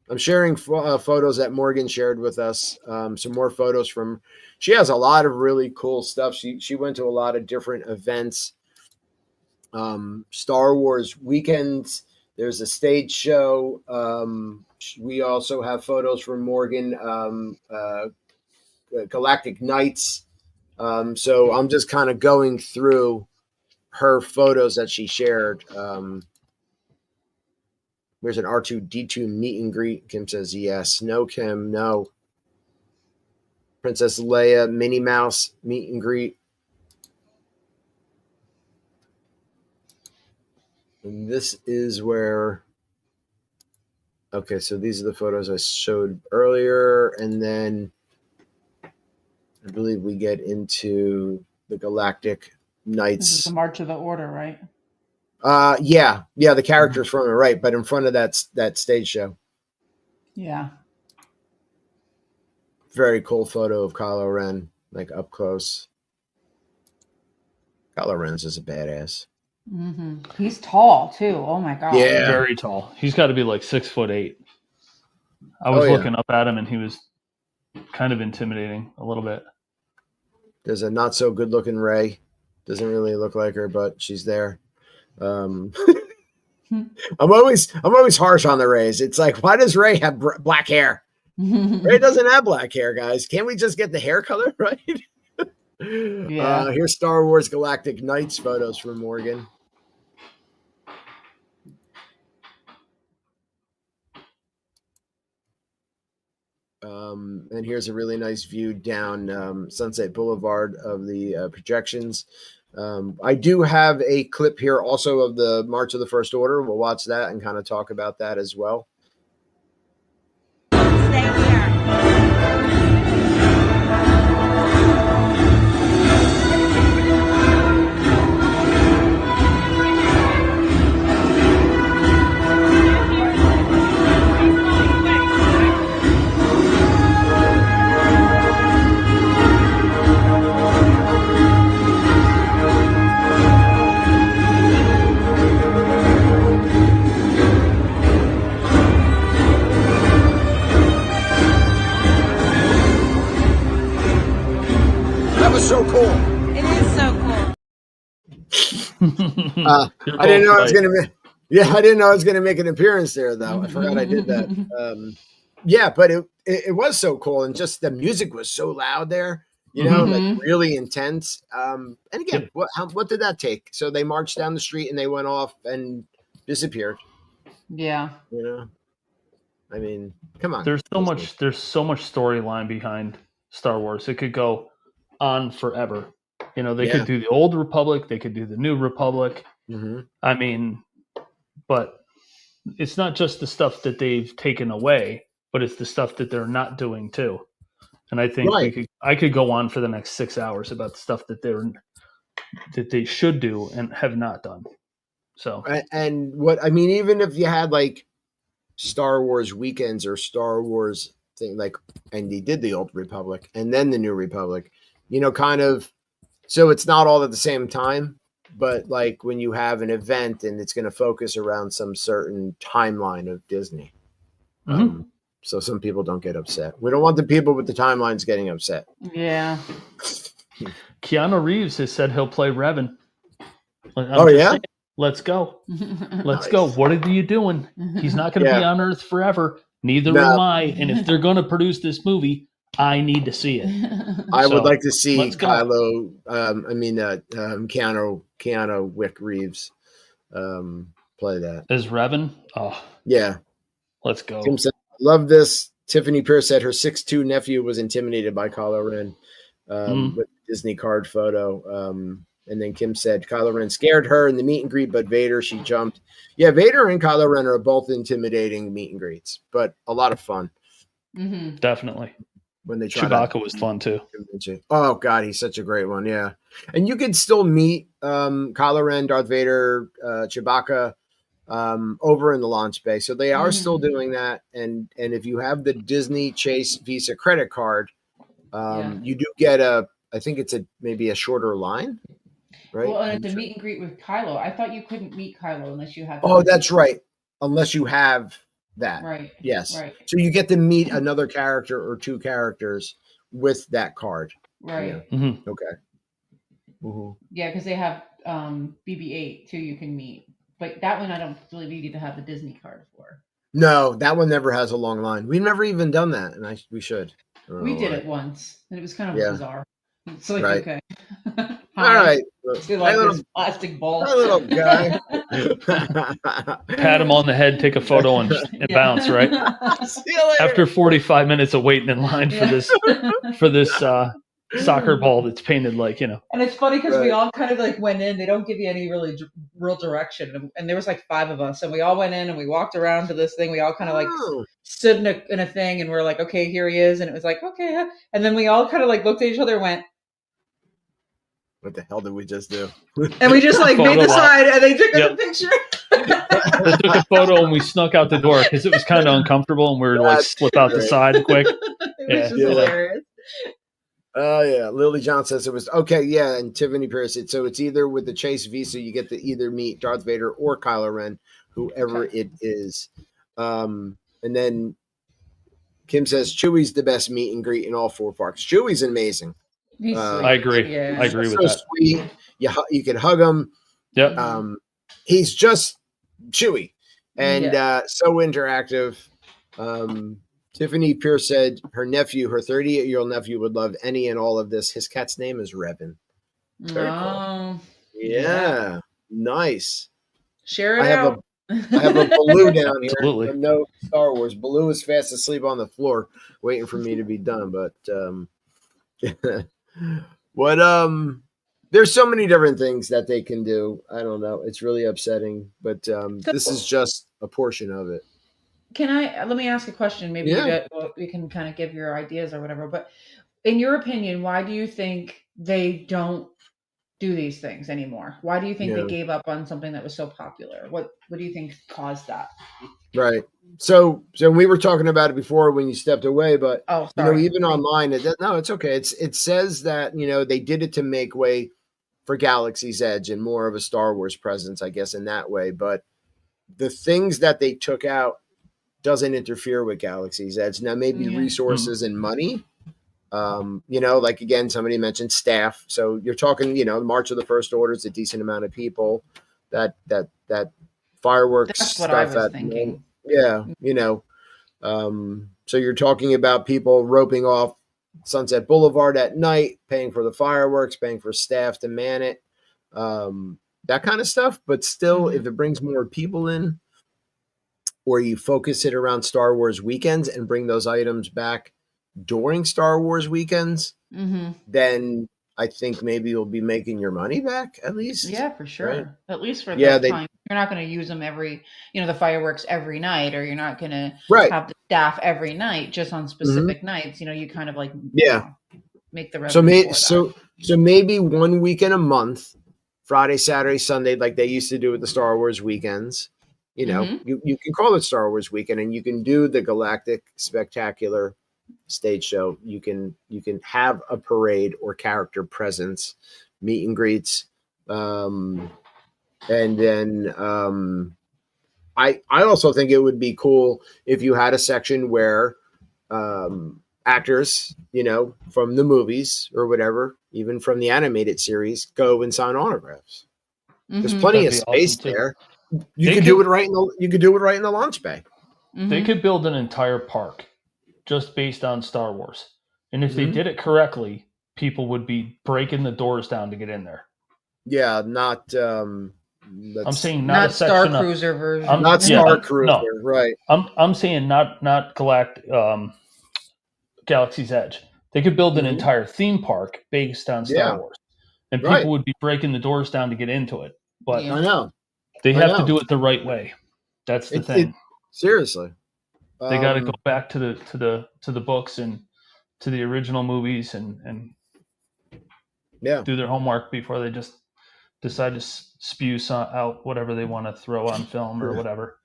I'm sharing photos that Morgan shared with us. Some more photos from. She has a lot of really cool stuff. She went to a lot of different events. Star Wars weekends. There's a stage show. We also have photos from Morgan. Galactic Nights. So I'm just kind of going through her photos that she shared. There's an R2D2 meet and greet. Kim says yes. No, Kim, no. Princess Leia, Minnie Mouse meet and greet. And this is where. Okay, so these are the photos I showed earlier. And then I believe we get into the Galactic This is Knights. the March of the Order, right? Yeah, the characters from it, right? But in front of that stage show, Yeah. very cool photo of Kylo Ren, like up close. Kylo Ren's is a badass. He's tall too. Oh my god. Yeah. Very tall. He's got to be like 6'8". I was looking up at him, and he was kind of intimidating a little bit. There's a not so good looking Rey. Doesn't really look like her, but she's there. I'm always harsh on the Reys. It's like, why does Rey have black hair? Rey doesn't have black hair, guys. Can't we just get the hair color right? Yeah. Here's Star Wars Galactic Knights photos from Morgan. And here's a really nice view down Sunset Boulevard of the projections. I do have a clip here also of the March of the First Order. We'll watch that and kind of talk about that as well. That was so cool. It is so cool. I didn't know I was going to. Yeah, I didn't know I was going to make an appearance there, though. I forgot I did that. Yeah, but it was so cool, and just the music was so loud there. You know, like really intense. And again, what did that take? So they marched down the street and they went off and disappeared. Yeah. You know, I mean, come on. There's so much storyline behind Star Wars. It could go on forever. You know, they could do the Old Republic, they could do the New Republic. I mean, but it's not just the stuff that they've taken away, but it's the stuff that they're not doing too. And I think I could go on for the next 6 hours about the stuff that they should do and have not done. So, and what I mean, even if you had like Star Wars weekends or Star Wars thing, like, and they did the Old Republic and then the New Republic, you know, kind of, so it's not all at the same time, but like when you have an event and it's going to focus around some certain timeline of Disney. So some people don't get upset. We don't want the people with the timelines getting upset. Yeah. Keanu Reeves has said he'll play Revan. Saying, let's go. Let's go. What are you doing? He's not going to be on Earth forever. Neither am I. And if they're going to produce this movie, I need to see it. I would like to see Keanu Wick Reeves play that. As Revan? Oh. Yeah. Let's go. Tim said, love this. Tiffany Pierce said her 6'2" nephew was intimidated by Kylo Ren with the Disney card photo. And then Kim said Kylo Ren scared her in the meet and greet, but Vader, she jumped. Yeah, Vader and Kylo Ren are both intimidating meet and greets, but a lot of fun. Definitely. When they try Chewbacca was fun too. Oh God, he's such a great one. Yeah, and you could still meet Kylo Ren, Darth Vader, Chewbacca over in the launch bay. So they are still doing that. And if you have the Disney Chase Visa credit card, You do get I think it's maybe a shorter line, right? Well, and it's a meet and greet with Kylo. I thought you couldn't meet Kylo unless you had. Oh, that's right. Unless you have that. Right. Yes. Right. So you get to meet another character or two characters with that card. Right. Yeah. Mm-hmm. Okay. Mm-hmm. Yeah, because they have BB-8 too. You can meet, but that one I don't really need to have the Disney card for. No, that one never has a long line. We've never even done that, and we should. We did it once, and it was kind of bizarre. It's like, right. Okay. All right. So like this plastic ball. Hi, little guy. Pat him on the head, take a photo, and bounce. Right. See you later. After 45 minutes of waiting in line for this soccer ball that's painted like, And it's funny because we all kind of like went in. They don't give you any really real direction, and there was like 5 of us, and we all went in and we walked around to this thing. We all kind of like stood in a thing, and we're like, okay, here he is, and it was like, okay, and then we all kind of like looked at each other and went, what the hell did we just do? And we just like made the sign, and they took a picture. They took a photo and we snuck out the door because it was kind of uncomfortable, and we were like slip out the side quick. It was just hilarious. Oh yeah, Lily John says it was okay. Yeah, and Tiffany Pierce. So it's either with the Chase Visa, you get to either meet Darth Vader or Kylo Ren, whoever it is. And then Kim says Chewie's the best meet and greet in all 4 parks. Chewie's amazing. I agree. Yeah. I agree with so that. Sweet. You can hug him. Yep. He's just Chewie and so interactive. Tiffany Pierce said her 38-year-old nephew would love any and all of this. His cat's name is Revan. Very cool. Yeah. Nice. Share it out. I have a Baloo down here. Absolutely. No Star Wars. Baloo is fast asleep on the floor, waiting for me to be done. But there's so many different things that they can do. I don't know. It's really upsetting, but this is just a portion of it. Let me ask a question. Maybe we can kind of give your ideas or whatever. But in your opinion, why do you think they don't do these things anymore? Why do you think they gave up on something that was so popular? What do you think caused that? Right. So we were talking about it before when you stepped away, but even online, no, it's okay. It says that, they did it to make way for Galaxy's Edge and more of a Star Wars presence, I guess, in that way. But the things that they took out doesn't interfere with Galaxy's Edge. Now, maybe resources and money, like again, somebody mentioned staff. So you're talking, March of the First Order is a decent amount of people. That fireworks. That's what stuff I was thinking. So you're talking about people roping off Sunset Boulevard at night, paying for the fireworks, paying for staff to man it, that kind of stuff. But still, if it brings more people in, or you focus it around Star Wars weekends and bring those items back during Star Wars weekends, then I think maybe you'll be making your money back at least. Yeah, for sure. Right? At least for the time. You're not going to use them the fireworks every night, or you're not going to have the staff every night just on specific nights. You kind of like make the revenue. So maybe 1 weekend a month, Friday, Saturday, Sunday, like they used to do with the Star Wars weekends. You can call it Star Wars weekend, and you can do the Galactic Spectacular stage show. You can have a parade or character presence, meet and greets, and then I also think it would be cool if you had a section where actors, from the movies or whatever, even from the animated series, go and sign autographs. There's plenty of space there. You could do it right in the launch bay. They could build an entire park just based on Star Wars. And if they did it correctly, people would be breaking the doors down to get in there. Yeah, not I'm saying not Star Cruiser version. Not Star Cruiser, right. I'm saying not Galactic Galaxy's Edge. They could build an entire theme park based on Star Wars. And people would be breaking the doors down to get into it. But I know. They have to do it the right way. That's the thing. Seriously. They got to go back to the books and to the original movies and do their homework before they just decide to spew out whatever they want to throw on film or whatever.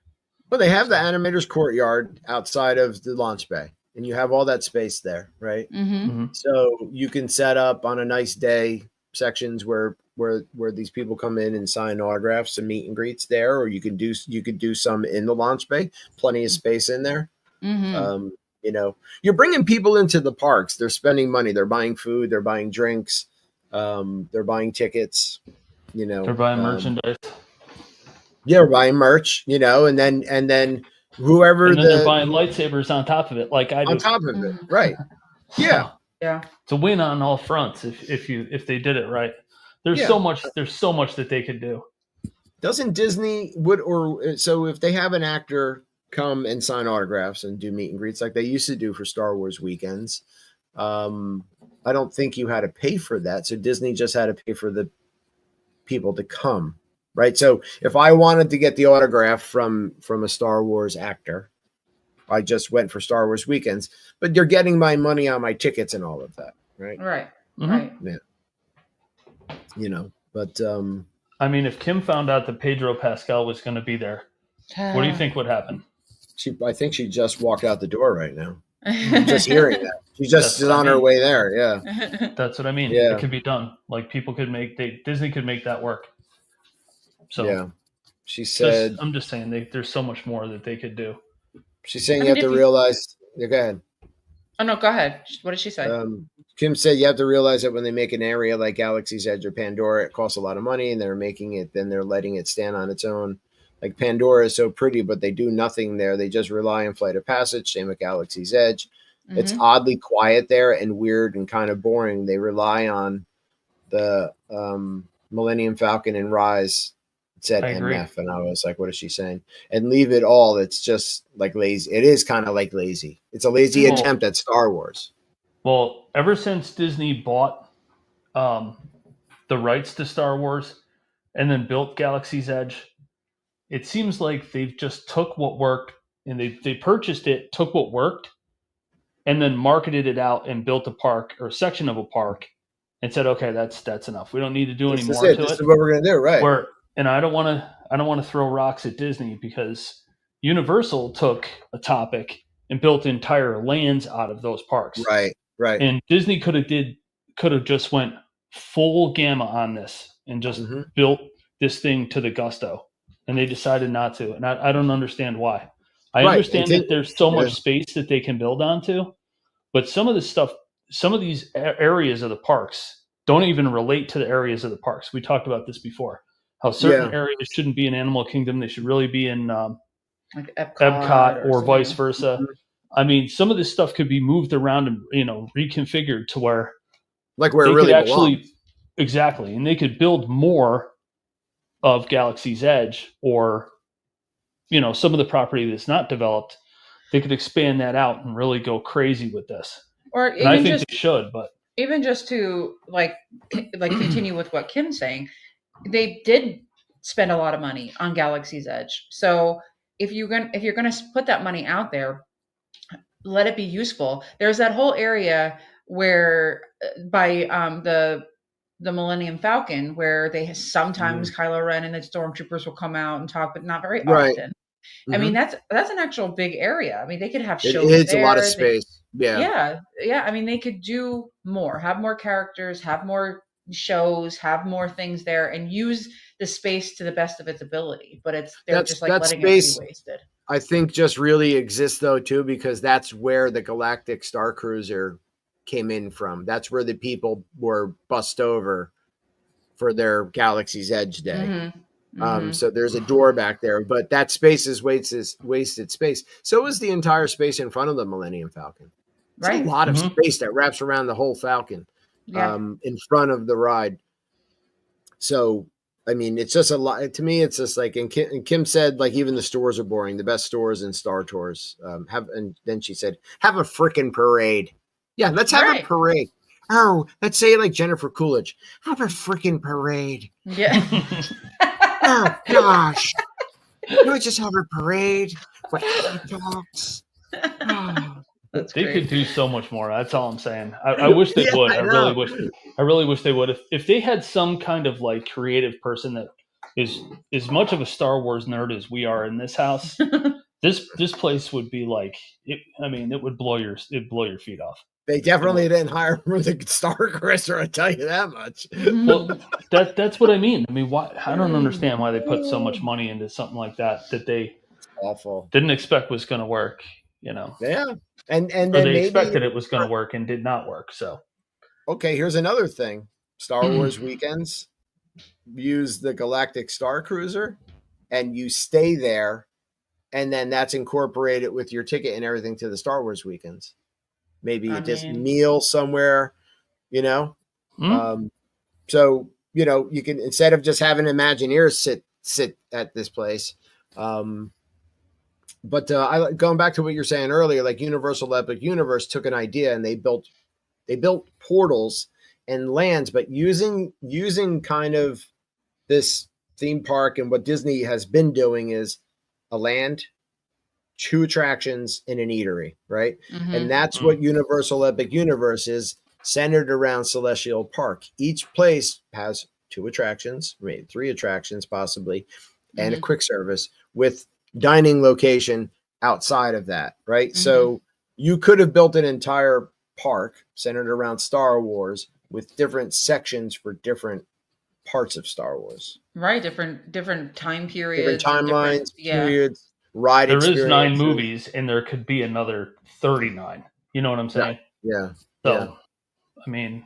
Well, they have the animators courtyard outside of the launch bay. and you have all that space there, right? Mm-hmm. So you can set up on a nice day sections where these people come in and sign autographs and meet and greets there, or you could do some in the launch bay. Plenty of space in there. Mm-hmm. You know, you're bringing people into the parks. They're spending money. They're buying food. They're buying drinks. They're buying tickets. You know, They're buying merchandise. Yeah, they're buying merch. You know, and then whoever and then they're buying lightsabers on top of it, like I do. On top of it, right? Yeah, yeah. It's a win on all fronts if they did it right. There's so much that they could do. Doesn't Disney so if they have an actor come and sign autographs and do meet and greets like they used to do for Star Wars weekends, I don't think you had to pay for that. So Disney just had to pay for the people to come, right? So if I wanted to get the autograph from a Star Wars actor, I just went for Star Wars weekends, but you're getting my money on my tickets and all of that, right? Right. Mm-hmm. Right. Yeah. You know, but I mean, if Kim found out that Pedro Pascal was going to be there, what do you think would happen? I think she just walked out the door right now. Just hearing that. She just is on her way there. Yeah. That's what I mean. Yeah. It could be done. Like people could Disney could make that work. So yeah. She said, I'm just saying there's so much more that they could do. She's saying you have to realize. Yeah, go ahead. Oh no, go ahead. What did she say? Kim said you have to realize that when they make an area like Galaxy's Edge or Pandora, it costs a lot of money, and they're making it. Then they're letting it stand on its own. Like Pandora is so pretty, but they do nothing there. They just rely on Flight of Passage. Same with Galaxy's Edge. Mm-hmm. It's oddly quiet there and weird and kind of boring. They rely on the Millennium Falcon and Rise. It said MF, and I was like, what is she saying? And leave it all. It's just like lazy. It is kind of like lazy. It's a lazy attempt at Star Wars. Well, ever since Disney bought the rights to Star Wars and then built Galaxy's Edge, it seems like they've just took what worked and they purchased it, took what worked, and then marketed it out and built a park or a section of a park and said, okay, that's enough. We don't need to do any more to it. This is what we're going to do, right? And I don't want to throw rocks at Disney because Universal took a topic and built entire lands out of those parks. Right. And Disney could have just went full gamma on this and just built this thing to the gusto. And they decided not to. And I don't understand why. I understand that there's so much space that they can build onto, but some of these areas of the parks don't even relate to the areas of the parks. We talked about this before. How certain areas shouldn't be in Animal Kingdom. They should really be in like Epcot or vice versa. I mean, some of this stuff could be moved around and, reconfigured to where it really belongs. Exactly. And they could build more of Galaxy's Edge or, some of the property that's not developed. They could expand that out and really go crazy with this. Or and I think they should, but even just to like continue with what Kim's saying, they did spend a lot of money on Galaxy's Edge. So if you're going to put that money out there, let it be useful. There's that whole area where by the Millennium Falcon where they sometimes Kylo Ren and the stormtroopers will come out and talk, but not very often. I mean, that's an actual big area. I mean, they could have shows. It's a lot of space. Yeah. I mean, they could do more, have more characters, have more shows, have more things there, and use the space to the best of its ability. But they're just like letting space, it be wasted. I think just really exists though too, because that's where the Galactic Star Cruiser came in from. That's where the people were bussed over for their Galaxy's Edge day. So there's a door back there, but that space is wasted space. So is the entire space in front of the Millennium Falcon. It's a lot of space that wraps around the whole Falcon in front of the ride. So, I mean, it's just a lot. To me, it's just like, and Kim said, like, even the stores are boring. The best stores in Star Tours and then she said, have a freaking parade. Yeah, let's have a parade. Oh, let's say like Jennifer Coolidge, have a freaking parade. Yeah. Oh gosh, can we just have a parade with dogs? Oh. They could do so much more. That's all I'm saying. I wish they would. I really wish they would. If they had some kind of like creative person that is as much of a Star Wars nerd as we are in this house, This place would be like it. I mean, it'd blow your feet off. They definitely didn't hire for the Star Cruiser, I tell you that much. Well, that's what I mean. I mean, why? I don't understand why they put so much money into something like that they Awful. didn't expect was going to work. You know. Yeah, and or then they maybe expected it was going to work and did not work. So okay, here's another thing: Star Wars weekends use the Galactic Star Cruiser, and you stay there, and then that's incorporated with your ticket and everything to the Star Wars weekends. Maybe you just meal somewhere, you know. So you know you can, instead of just having Imagineers sit at this place. But I going back to what you're saying earlier, like Universal Epic Universe took an idea and they built portals and lands, but using kind of this theme park, and what Disney has been doing is a land, 2 attractions, and an eatery, right? And that's what Universal Epic Universe is, centered around Celestial Park. Each place has 2 attractions, maybe 3 attractions possibly, and a quick service with dining location outside of that, right? So you could have built an entire park centered around Star Wars with different sections for different parts of Star Wars. Right, different time periods, different timelines, yeah. periods, ride there is 9 experiences. movies, and there could be another 39. You know what I'm saying? Yeah. So, yeah. I mean,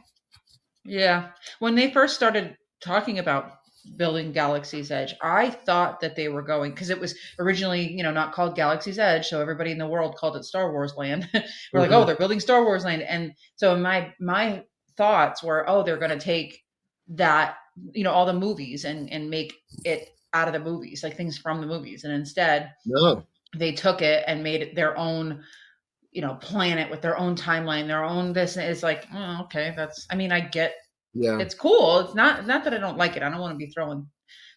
yeah. When they first started talking about building Galaxy's Edge, I thought that they were going, because it was originally, you know, not called Galaxy's Edge, so everybody in the world called it Star Wars Land. We're like, oh, they're building Star Wars Land, and so my thoughts were, oh, they're going to take that, you know, all the movies and make it out of the movies, like things from the movies, and instead, no, they took it and made it their own, you know, planet with their own timeline, their own this. And it's like, oh, okay, that's, I mean, I get, it's cool. It's not that I don't like it. I don't want to be throwing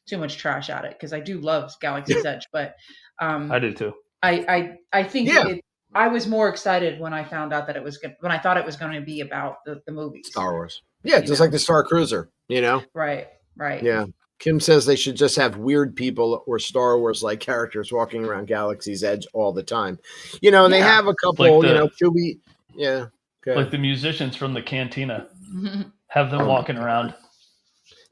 too much trash at it, because I do love Galaxy's Edge, but I do too. I think I was more excited when I found out that when I thought it was going to be about the movies, Star Wars. Yeah, just like the Star Cruiser, you know? Right. Yeah. Kim says they should just have weird people or Star Wars-like characters walking around Galaxy's Edge all the time. You know, and they have a couple, like you know, Chewie. Yeah. Like the musicians from the Cantina. Have them walking around.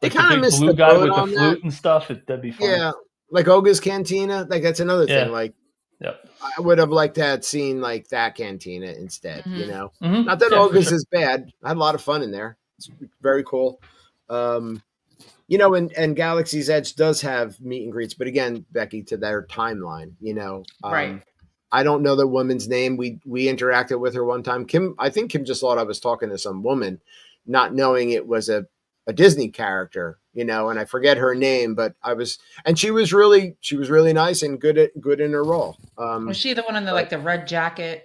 They Like kind of missed blue the guy boat with the on flute that. and stuff. That'd be fun. Yeah. Like Oga's Cantina. Like, that's another Yeah. thing. Like, Yep. I would have liked to have seen like that cantina instead, you know? Mhm. Not that Yeah, for Oga's sure. is bad. I had a lot of fun in there. It's very cool. You know, and Galaxy's Edge does have meet and greets, but again, Becky, to their timeline, you know. Right. I don't know the woman's name. We interacted with her one time. I think Kim just thought I was talking to some woman, not knowing it was a Disney character, you know, and I forget her name, but she was really nice and good in her role. Was she the one in the red jacket?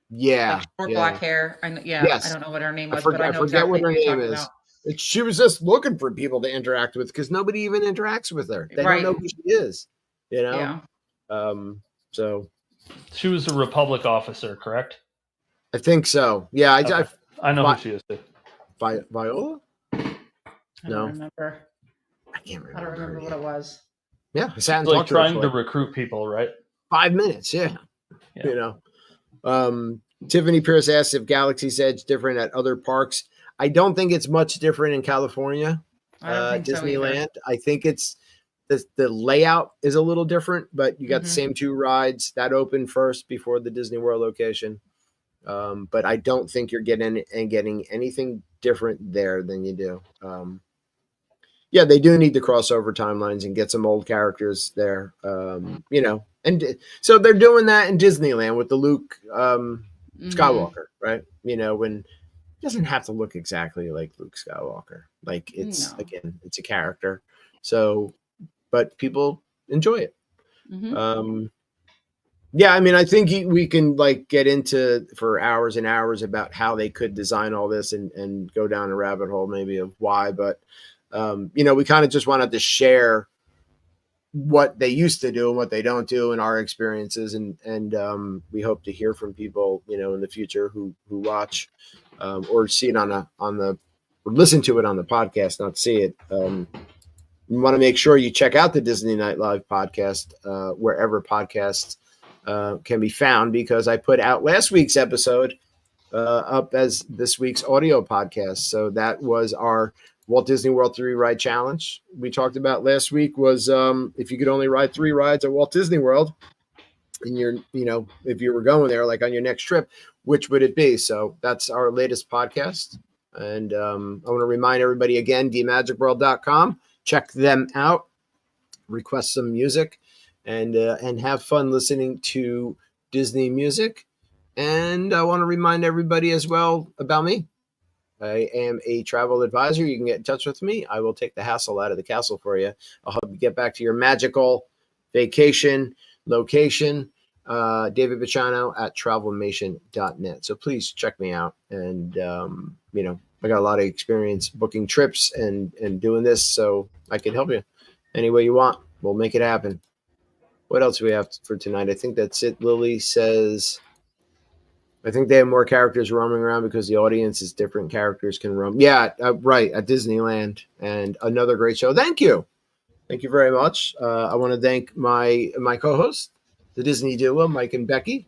Yeah. Like short black hair. Yes. I don't know what her name was, but I know forget exactly what her who you're name talking is. about. She was just looking for people to interact with, because nobody even interacts with her. They Right. don't know who she is, you know? Yeah. So She was a Republic officer, correct? I think so. Yeah. I know who she is too. Viola? I don't remember. I can't remember. I don't remember what it was. Yeah. I sat and Like talked to her trying for to like recruit people, right? 5 minutes. Yeah. Yeah. You know, Tiffany Pierce asks if Galaxy's Edge different at other parks. I don't think it's much different in California. I don't think so either. Disneyland. I think it's the layout is a little different, but you got the same 2 rides that open first before the Disney World location. But I don't think you're getting anything different there than you do. Yeah, they do need to cross over timelines and get some old characters there. You know, and so they're doing that in Disneyland with the Luke Skywalker, right? You know, when it doesn't have to look exactly like Luke Skywalker. Like it's again, it's a character. So, but people enjoy it. Yeah, I mean, I think we can like get into for hours and hours about how they could design all this and go down a rabbit hole maybe of why, but you know, we kind of just wanted to share what they used to do and what they don't do in our experiences, and we hope to hear from people, you know, in the future who watch or see it or listen to it on the podcast, not see it. You want to make sure you check out the Disney Night Live podcast wherever podcasts can be found, because I put out last week's episode up as this week's audio podcast. So that was our Walt Disney World 3 Ride Challenge. We talked about last week was if you could only ride 3 rides at Walt Disney World, and if you were going there, like on your next trip, which would it be? So that's our latest podcast. And I want to remind everybody again, dmagicworld.com. Check them out, request some music, and have fun listening to Disney music. And I want to remind everybody as well about me. I am a travel advisor. You can get in touch with me. I will take the hassle out of the castle for you. I'll help you get back to your magical vacation location. David Bacciano at travelmation.net. So please check me out. And, I got a lot of experience booking trips and doing this, so I can help you any way you want. We'll make it happen. What else do we have for tonight? I think that's it. Lily says, I think they have more characters roaming around because the audience is different. Characters can roam. Yeah, right, at Disneyland. And another great show. Thank you. Thank you very much. I want to thank my co-host, the Disney duo, Mike and Becky.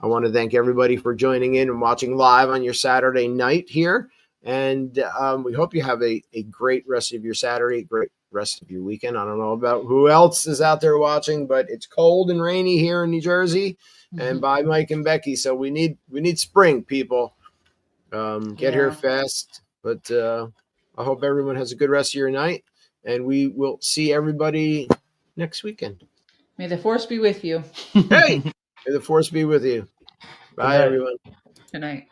I want to thank everybody for joining in and watching live on your Saturday night here. And we hope you have a great rest of your Saturday, great rest of your weekend. I don't know about who else is out there watching, but it's cold and rainy here in New Jersey. And by Mike and Becky. So we need spring, people. Get here fast. But I hope everyone has a good rest of your night. And we will see everybody next weekend. May the force be with you. Hey, may the force be with you. Bye, everyone. Good night.